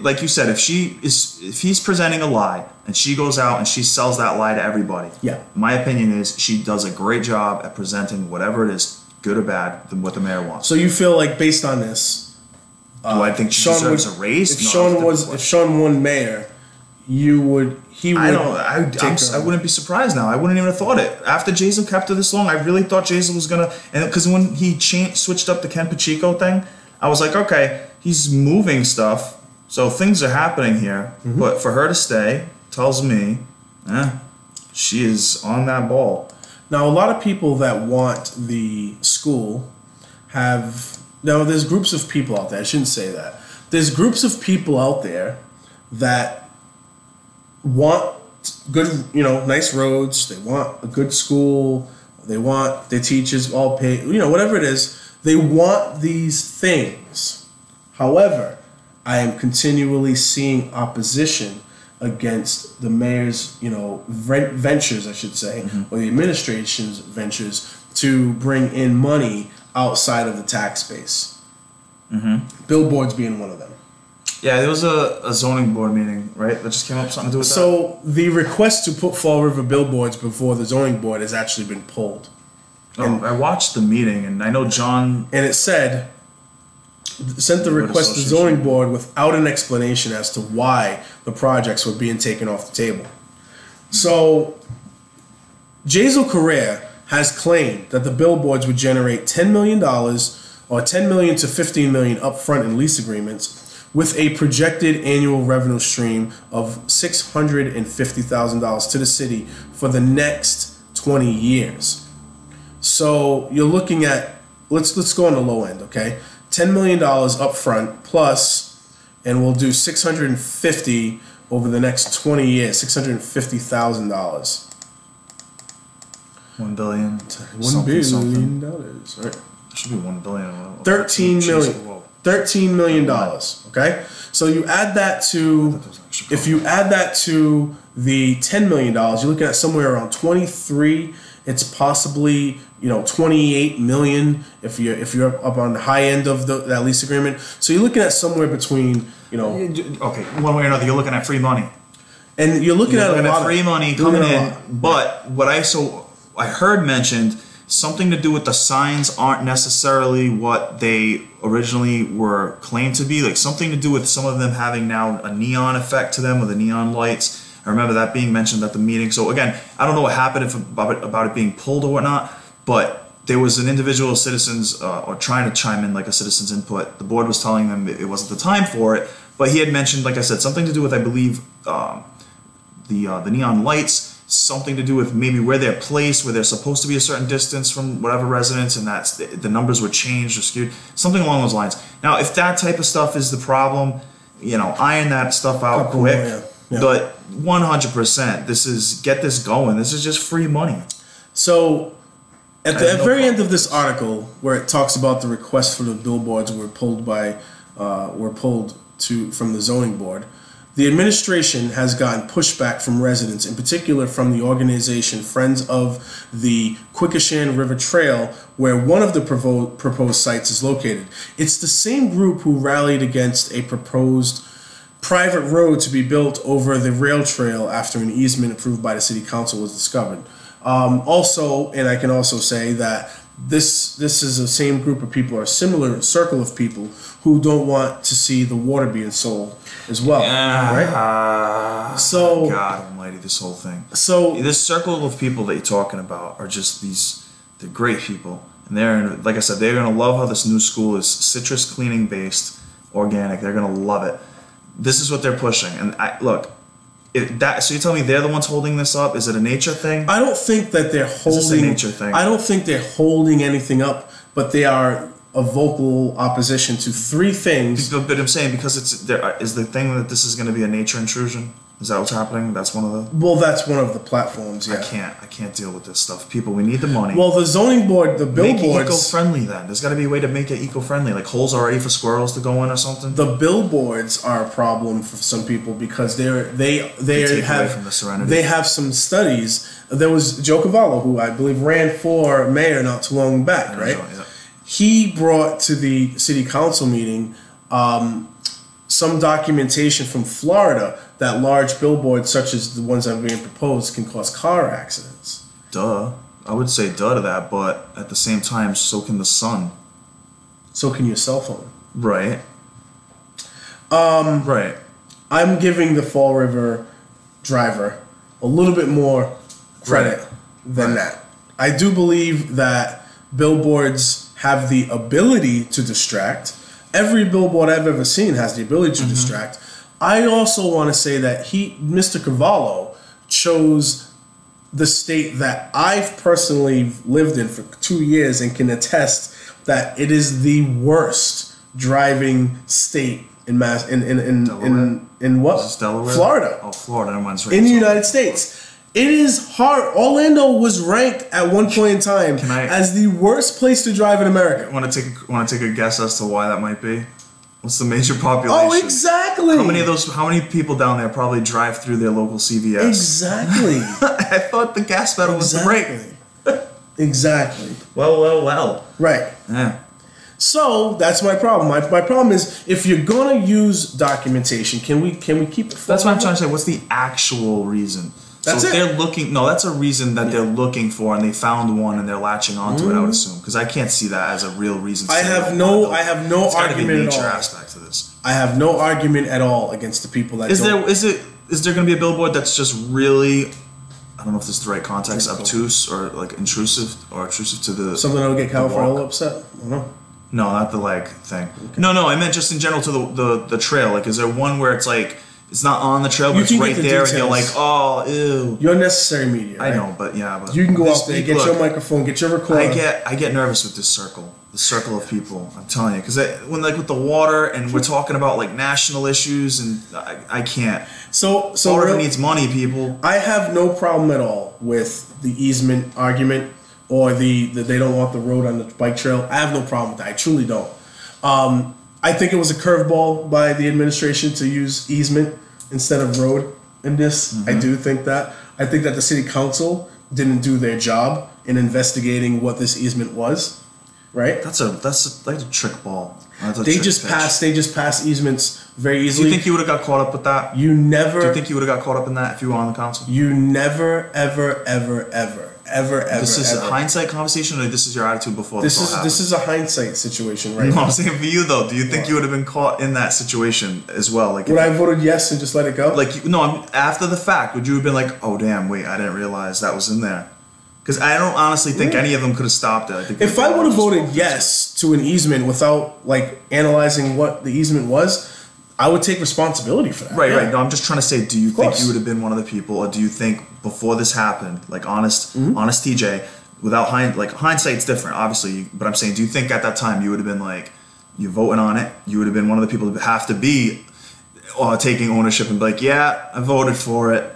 [SPEAKER 2] like you said, if he's presenting a lie and she goes out and she sells that lie to everybody, my opinion is she does a great job at presenting whatever it is, good or bad, than what the mayor wants.
[SPEAKER 1] So you feel like based on this,
[SPEAKER 2] do I think she deserves a raise?
[SPEAKER 1] If Sean won mayor,
[SPEAKER 2] I wouldn't be surprised now. I wouldn't even have thought it. After Jason kept her this long, I really thought Jason was gonna, and because when he switched up the Ken Pacheco thing, I was like, okay, he's moving stuff. So things are happening here, but for her to stay tells me, she is on that ball.
[SPEAKER 1] Now, a lot of people that want the school there's groups of people out there. I shouldn't say that. There's groups of people out there that want good, nice roads. They want a good school. They want their teachers all paid, whatever it is. They want these things. However, I am continually seeing opposition against the mayor's, ventures, I should say, or the administration's ventures to bring in money outside of the tax base. Billboards being one of them.
[SPEAKER 2] Yeah, there was a zoning board meeting, right? That just came up, something to do with that?
[SPEAKER 1] So the request to put Fall River billboards before the zoning board has actually been pulled.
[SPEAKER 2] I watched the meeting, and I know John...
[SPEAKER 1] And it sent the request to the zoning board without an explanation as to why the projects were being taken off the table. So, Jazel Correa has claimed that the billboards would generate $10 million or $10 million to $15 million upfront in lease agreements with a projected annual revenue stream of $650,000 to the city for the next 20 years. So, you're looking at, let's go on the low end, okay? $10 million up front plus, and we'll do $650 over the next 20 years, $650,000.
[SPEAKER 2] $1 billion.
[SPEAKER 1] $1 billion. Right.
[SPEAKER 2] It should be $1 billion.
[SPEAKER 1] 13 million. $13 million. Okay, so you add that to, if you add that to the $10 million, you're looking at somewhere around 23. It's possibly 28 million if you're up on the high end of that lease agreement. So you're looking at somewhere between
[SPEAKER 2] Okay, one way or another, you're looking at free money.
[SPEAKER 1] And you're looking at a lot
[SPEAKER 2] free money coming in. But what I heard mentioned, something to do with the signs aren't necessarily what they originally were claimed to be. Like something to do with some of them having now a neon effect to them with the neon lights. I remember that being mentioned at the meeting. So again, I don't know what happened about it being pulled or whatnot, but there was an individual citizens or trying to chime in like a citizen's input. The board was telling them it wasn't the time for it, but he had mentioned, like I said, something to do with, I believe, the neon lights. Something to do with maybe where they're placed, where they're supposed to be a certain distance from whatever residence, and that's the numbers were changed or skewed, something along those lines. Now, if that type of stuff is the problem, iron that stuff out quick. Yeah. But 100%, this is get this going. This is just free money.
[SPEAKER 1] So, at the very end of this article, where it talks about the request for the billboards were pulled from the zoning board. The administration has gotten pushback from residents, in particular from the organization Friends of the Quikasham River Trail, where one of the proposed sites is located. It's the same group who rallied against a proposed private road to be built over the rail trail after an easement approved by the city council was discovered. Also, and I can also say that this is the same group of people, or a similar circle of people who don't want to see the water being sold as well, right? So
[SPEAKER 2] God Almighty, this whole thing.
[SPEAKER 1] So
[SPEAKER 2] this circle of people that you're talking about are just they're great people, and like I said, they're gonna love how this new school is citrus cleaning based, organic. They're gonna love it. This is what they're pushing, and so you tell me they're the ones holding this up? Is it a nature thing?
[SPEAKER 1] I don't think that they're holding.
[SPEAKER 2] Is this a nature thing?
[SPEAKER 1] I don't think they're holding anything up, but they are a vocal opposition to three things.
[SPEAKER 2] But I'm saying because is the thing that this is going to be a nature intrusion. Is that what's happening? That's one of the.
[SPEAKER 1] Well, that's one of the platforms. Yeah.
[SPEAKER 2] I can't deal with this stuff. People, we need the money.
[SPEAKER 1] Well, the zoning board, the billboards.
[SPEAKER 2] Make it eco-friendly then. There's got to be a way to make it eco-friendly, like holes already for squirrels to go in or something.
[SPEAKER 1] The billboards are a problem for some people because they have
[SPEAKER 2] from the serenity.
[SPEAKER 1] They have some studies. There was Joe Cavallo, who I believe ran for mayor not too long back, right?
[SPEAKER 2] Yeah.
[SPEAKER 1] He brought to the city council meeting some documentation from Florida that large billboards such as the ones that are being proposed can cause car accidents.
[SPEAKER 2] Duh. I would say duh to that, but at the same time, so can the sun.
[SPEAKER 1] So can your cell phone.
[SPEAKER 2] Right. Right.
[SPEAKER 1] I'm giving the Fall River driver a little bit more credit than that. I do believe that billboards have the ability to distract. Every billboard I've ever seen has the ability to distract. I also want to say that Mr. Cavallo, chose the state that I've personally lived in for 2 years and can attest that it is the worst driving state in what?
[SPEAKER 2] Is this Delaware?
[SPEAKER 1] Florida.
[SPEAKER 2] Oh, Florida.
[SPEAKER 1] In the United States. It is hard. Orlando was ranked at one point in time as the worst place to drive in America.
[SPEAKER 2] Want to take a guess as to why that might be? What's the major population?
[SPEAKER 1] Oh, exactly.
[SPEAKER 2] How many people down there probably drive through their local CVS?
[SPEAKER 1] Exactly.
[SPEAKER 2] I thought the gas pedal was the brake.
[SPEAKER 1] Exactly.
[SPEAKER 2] Well.
[SPEAKER 1] Right.
[SPEAKER 2] Yeah.
[SPEAKER 1] So that's my problem. My problem is if you're gonna use documentation, can we keep it?
[SPEAKER 2] That's what I'm trying to say. What's the actual reason?
[SPEAKER 1] That's
[SPEAKER 2] so
[SPEAKER 1] it.
[SPEAKER 2] They're looking. No, that's a reason that they're looking for, and they found one, and they're latching onto it. I would assume because I can't see that as a real reason.
[SPEAKER 1] I have no argument at all.
[SPEAKER 2] Aspect to this.
[SPEAKER 1] I have no argument at all against the people that.
[SPEAKER 2] Is there going to be a billboard that's just really? I don't know if this is the right context. Obtuse or like intrusive to the.
[SPEAKER 1] Something that would get California upset. I don't know.
[SPEAKER 2] No, not the leg thing. Okay. No, I meant just in general to the trail. Like, is there one where it's like. It's not on the trail, but it's right there, and you're like, oh, ew.
[SPEAKER 1] You're necessary media. Right?
[SPEAKER 2] I know, but yeah. But
[SPEAKER 1] you can go out there, get your microphone, get your recorder.
[SPEAKER 2] I get nervous with this circle, the circle of people. I'm telling you, because when like with the water, and we're talking about like national issues, and I can't. So Florida needs money, people. I have no problem at all with the easement argument or the they don't want the road on the bike trail. I have no problem with that. I truly don't.
[SPEAKER 1] I think it was a curveball by the administration to use easement instead of road in this. I do think that. I think that the city council didn't do their job in investigating what this easement was, right?
[SPEAKER 2] That's like a trick ball.
[SPEAKER 1] They just pass easements very easily.
[SPEAKER 2] Do you think you would have got caught up with that?
[SPEAKER 1] You never.
[SPEAKER 2] Do you think you would have got caught up in that if you were on the council?
[SPEAKER 1] You never, ever. This
[SPEAKER 2] is a hindsight conversation, or this is your attitude before
[SPEAKER 1] this is a hindsight situation, right?
[SPEAKER 2] No, I'm saying for you though. Do you think you would have been caught in that situation as well? Like,
[SPEAKER 1] would I have voted yes and just let it go?
[SPEAKER 2] Like, after the fact, would you have been like, oh damn, wait, I didn't realize that was in there? Because I don't honestly think any of them could have stopped it. I think
[SPEAKER 1] if I would have voted yes to an easement without like analyzing what the easement was, I would take responsibility for that.
[SPEAKER 2] Right. No, I'm just trying to say, do you think you would have been one of the people, or do you think before this happened, like honest TJ, without hindsight's different, obviously, but I'm saying, do you think at that time you would have been like, you're voting on it, you would have been one of the people that have to be taking ownership and be like, yeah, I voted for it.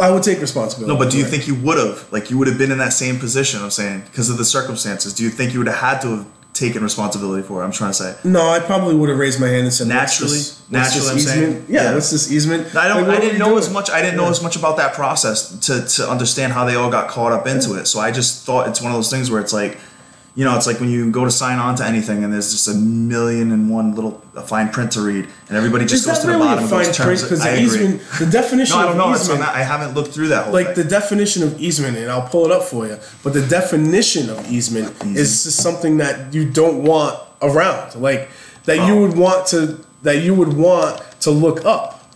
[SPEAKER 1] I would take responsibility.
[SPEAKER 2] No, but do you think you would have? Like, you would have been in that same position, I'm saying, because of the circumstances. Do you think you would have had to have taken responsibility for it? I'm trying to say.
[SPEAKER 1] No, I probably would have raised my hand and said,
[SPEAKER 2] naturally,
[SPEAKER 1] I'm saying? Yeah, what's this easement?
[SPEAKER 2] I didn't know as much. I didn't know as much about that process to understand how they all got caught up into it. So I just thought it's one of those things where it's like, it's like when you go to sign on to anything and there's just 1,000,001 little fine print to read, and everybody just goes to the bottom of those terms.
[SPEAKER 1] Because the definition
[SPEAKER 2] of
[SPEAKER 1] easement,
[SPEAKER 2] I haven't looked through that whole
[SPEAKER 1] thing. The definition of easement, and I'll pull it up for you, but the definition of easement is just something that you don't want around, like you would want to look up,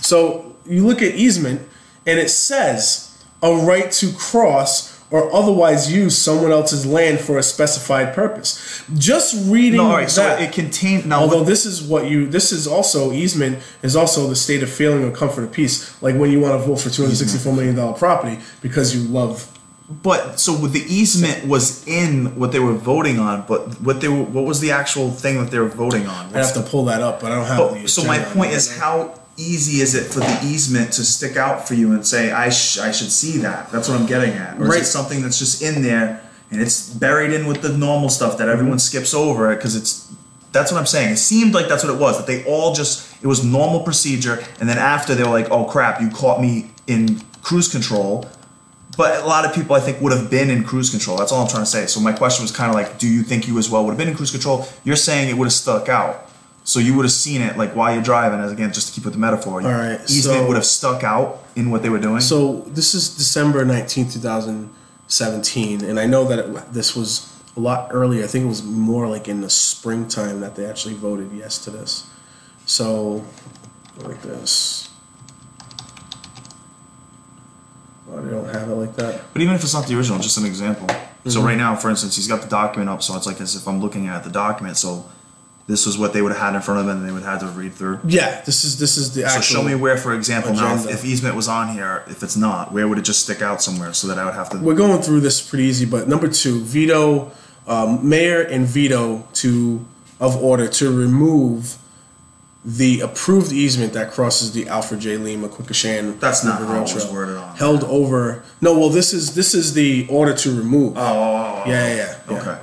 [SPEAKER 1] So you look at easement and it says a right to cross or otherwise use someone else's land for a specified purpose. Just reading that.
[SPEAKER 2] So it contained.
[SPEAKER 1] Although this is also easement is also the state of feeling of comfort of peace. Like when you want to vote for $264 million property because you love.
[SPEAKER 2] But so the easement was in what they were voting on, but what was the actual thing that they were voting on?
[SPEAKER 1] I have to pull that up, but I don't have.
[SPEAKER 2] So my point is, how easy is it for the easement to stick out for you and say, I should see that? That's what I'm getting at. Or is it something that's just in there and it's buried in with the normal stuff that everyone skips over it because that's what I'm saying. It seemed like that's what it was, that they all it was normal procedure, and then after they were like, oh crap, you caught me in cruise control. But a lot of people, I think, would have been in cruise control. That's all I'm trying to say. So my question was kind of like, do you think you as well would have been in cruise control? You're saying it would have stuck out. So you would have seen it like while you're driving, as again, just to keep with the metaphor.
[SPEAKER 1] All right,
[SPEAKER 2] easement would have stuck out in what they were doing.
[SPEAKER 1] So this is December 19th, 2017, and I know that this was a lot earlier. I think it was more like in the springtime that they actually voted yes to this. So like this. Oh, they don't have it like that.
[SPEAKER 2] But even if it's not the original, just an example. So right now, for instance, he's got the document up, so it's like as if I'm looking at the document. So this was what they would have had in front of them, and they would have had to read through.
[SPEAKER 1] Yeah, this is the actual.
[SPEAKER 2] So show me where, for example, agenda. Now if easement was on here, if it's not, where would it just stick out somewhere so that I would have to?
[SPEAKER 1] We're going through this pretty easy, but number 2, veto, mayor and veto of order to remove the approved easement that crosses the Alfred J. Lima Quikasham.
[SPEAKER 2] That's not how it was worded on.
[SPEAKER 1] Held over. No, well, this is the order to remove.
[SPEAKER 2] Oh.
[SPEAKER 1] Yeah.
[SPEAKER 2] Okay.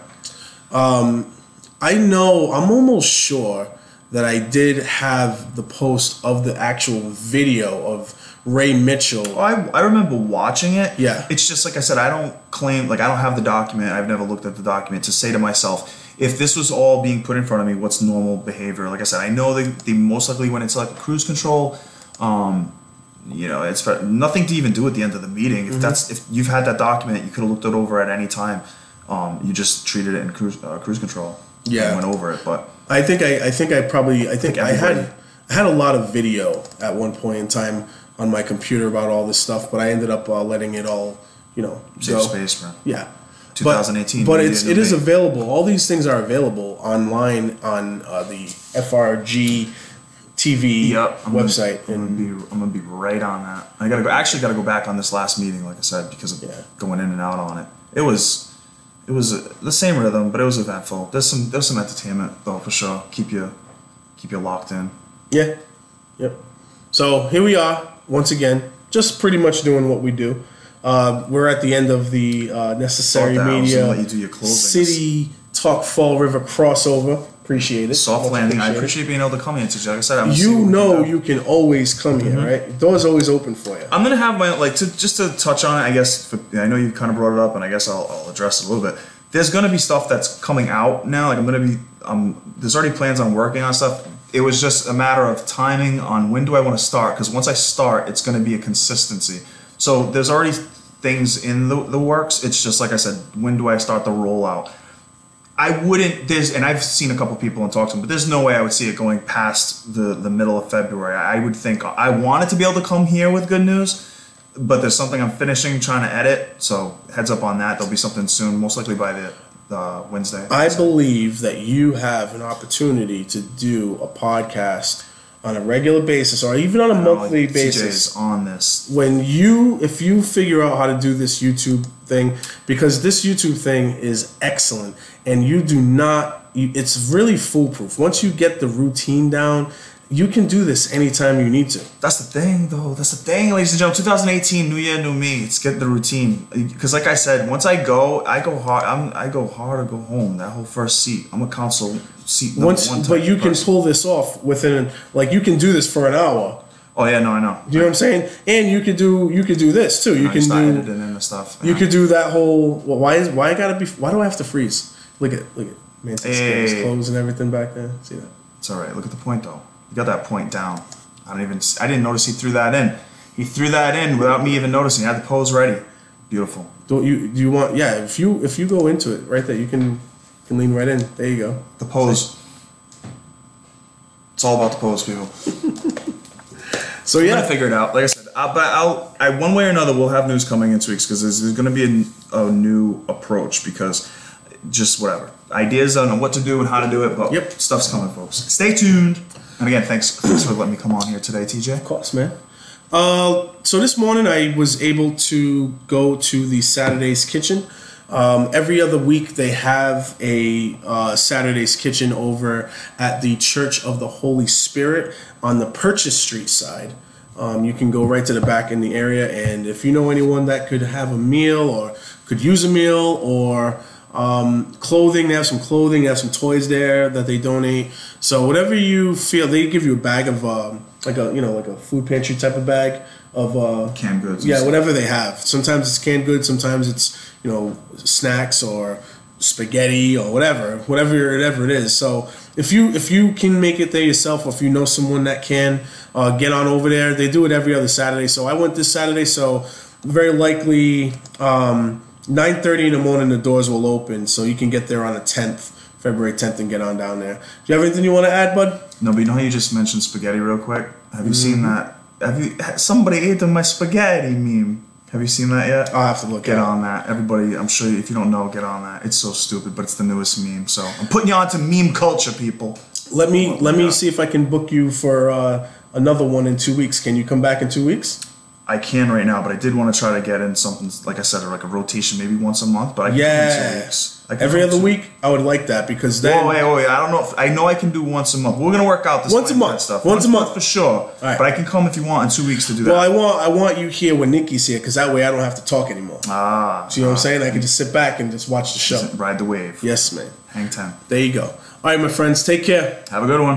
[SPEAKER 1] I know, I'm almost sure that I did have the post of the actual video of Ray Mitchell.
[SPEAKER 2] Oh, I remember watching it.
[SPEAKER 1] Yeah.
[SPEAKER 2] It's just like I said, I don't have the document. I've never looked at the document to say to myself, if this was all being put in front of me, what's normal behavior? Like I said, I know they most likely went into like a cruise control. It's nothing to even do at the end of the meeting. If you've had that document, you could have looked it over at any time. You just treated it in cruise control.
[SPEAKER 1] Yeah,
[SPEAKER 2] and went over it. But
[SPEAKER 1] I think I had a lot of video at one point in time on my computer about all this stuff, but I ended up letting it all,
[SPEAKER 2] save space, man.
[SPEAKER 1] Yeah.
[SPEAKER 2] 2018.
[SPEAKER 1] But it is available. All these things are available online on the FRG TV website.
[SPEAKER 2] I'm gonna be right on that. I gotta go back on this last meeting, like I said, because of going in and out on it. It was the same rhythm, but it was eventful. There's some entertainment though, for sure. Keep you locked in.
[SPEAKER 1] Yeah. Yep. So here we are once again, just pretty much doing what we do. We're at the end of the necessary media
[SPEAKER 2] let you do your closings.
[SPEAKER 1] City Talk Fall River crossover Appreciate it.
[SPEAKER 2] Soft landing. I appreciate being able to come here, TJ. Like I said,
[SPEAKER 1] you can always come here, right? The door's always open for you.
[SPEAKER 2] I'm gonna have my just to touch on it. I guess I know you kind of brought it up, and I guess I'll address it a little bit. There's gonna be stuff that's coming out now. Like I'm gonna be there's already plans on working on stuff. It was just a matter of timing on when do I want to start, because once I start, it's going to be a consistency. So there's already things in the works. It's just like I said, when do I start the rollout? I wouldn't, and I've seen a couple people and talked to them, but there's no way I would see it going past the middle of February. I would think I wanted to be able to come here with good news, but there's something I'm finishing, trying to edit. So heads up on that. There'll be something soon, most likely by the Wednesday.
[SPEAKER 1] I believe that you have an opportunity to do a podcast on a regular basis, or even on a monthly basis.
[SPEAKER 2] TJ's on this.
[SPEAKER 1] If you figure out how to do this YouTube thing, because this YouTube thing is excellent, and it's really foolproof. Once you get the routine down, you can do this anytime you need to.
[SPEAKER 2] That's the thing, though. That's the thing, ladies and gentlemen. 2018, new year, new me. Let's get the routine. Because, like I said, once I go hard. I go hard or go home. That whole first seat. I'm a console seat.
[SPEAKER 1] But you can pull this off within, you can do this for an hour.
[SPEAKER 2] Oh yeah, no, I know.
[SPEAKER 1] You know what I'm saying? And you could do this too. You can do
[SPEAKER 2] editing and stuff.
[SPEAKER 1] You could do that whole. Well, why do I have to freeze? Look at man, his clothes and everything back there. See that?
[SPEAKER 2] It's all right. Look at the point though. You got that point down. I didn't notice he threw that in. He threw that in without me even noticing. He had the pose ready. Beautiful.
[SPEAKER 1] Do you want? Yeah. If you go into it right there, you can lean right in. There you go.
[SPEAKER 2] The pose. It's all about the pose, people.
[SPEAKER 1] So yeah,
[SPEAKER 2] I'm gonna figure it out. Like I said, but one way or another, we'll have news coming in 2 weeks, because there's going to be a new approach, because just whatever ideas on what to do and how to do it. But stuff's coming, folks. Stay tuned. And again, thanks for letting me come on here today, TJ.
[SPEAKER 1] Of course, man. So this morning I was able to go to the Saturday's Kitchen. Every other week they have a Saturday's Kitchen over at the Church of the Holy Spirit on the Purchase Street side. You can go right to the back in the area, and if you know anyone that could have a meal or could use a meal, or clothing, they have some clothing, they have some toys there that they donate. So whatever you feel, they give you a bag of like a food pantry type of bag of
[SPEAKER 2] canned goods.
[SPEAKER 1] Yeah, whatever they have. Sometimes it's canned goods, sometimes it's snacks or spaghetti or whatever it is. So if you can make it there yourself, or if you know someone that can, get on over there. They do it every other Saturday. So I went this Saturday, so very likely 9:30 in the morning the doors will open, so you can get there on the 10th, February 10th, and get on down there. Do you have anything you want to add, bud?
[SPEAKER 2] No, but you know how you just mentioned spaghetti real quick? Have you seen that? Somebody ate my spaghetti meme. Have you seen that yet?
[SPEAKER 1] I'll have to look at it.
[SPEAKER 2] Get on that. Everybody, I'm sure if you don't know, get on that. It's so stupid, but it's the newest meme. So I'm putting you on to meme culture, people.
[SPEAKER 1] Let me see if I can book you for another one in 2 weeks. Can you come back in 2 weeks?
[SPEAKER 2] I can right now, but I did want to try to get in something, like I said, like a rotation, maybe once a month. But I can do 2 weeks.
[SPEAKER 1] Every other week, I would like that, because then.
[SPEAKER 2] Wait! I don't know. I know I can do once a month. We're gonna work out this
[SPEAKER 1] once a month
[SPEAKER 2] stuff.
[SPEAKER 1] Once a month
[SPEAKER 2] for sure. Right. But I can come if you want in 2 weeks to do that.
[SPEAKER 1] Well, I want you here when Nikki's here, because that way I don't have to talk anymore. So you know what I'm saying? I can just sit back and just watch the show.
[SPEAKER 2] Ride the wave.
[SPEAKER 1] Yes, man.
[SPEAKER 2] Hang 10.
[SPEAKER 1] There you go. All right, my friends. Take care.
[SPEAKER 2] Have a good one.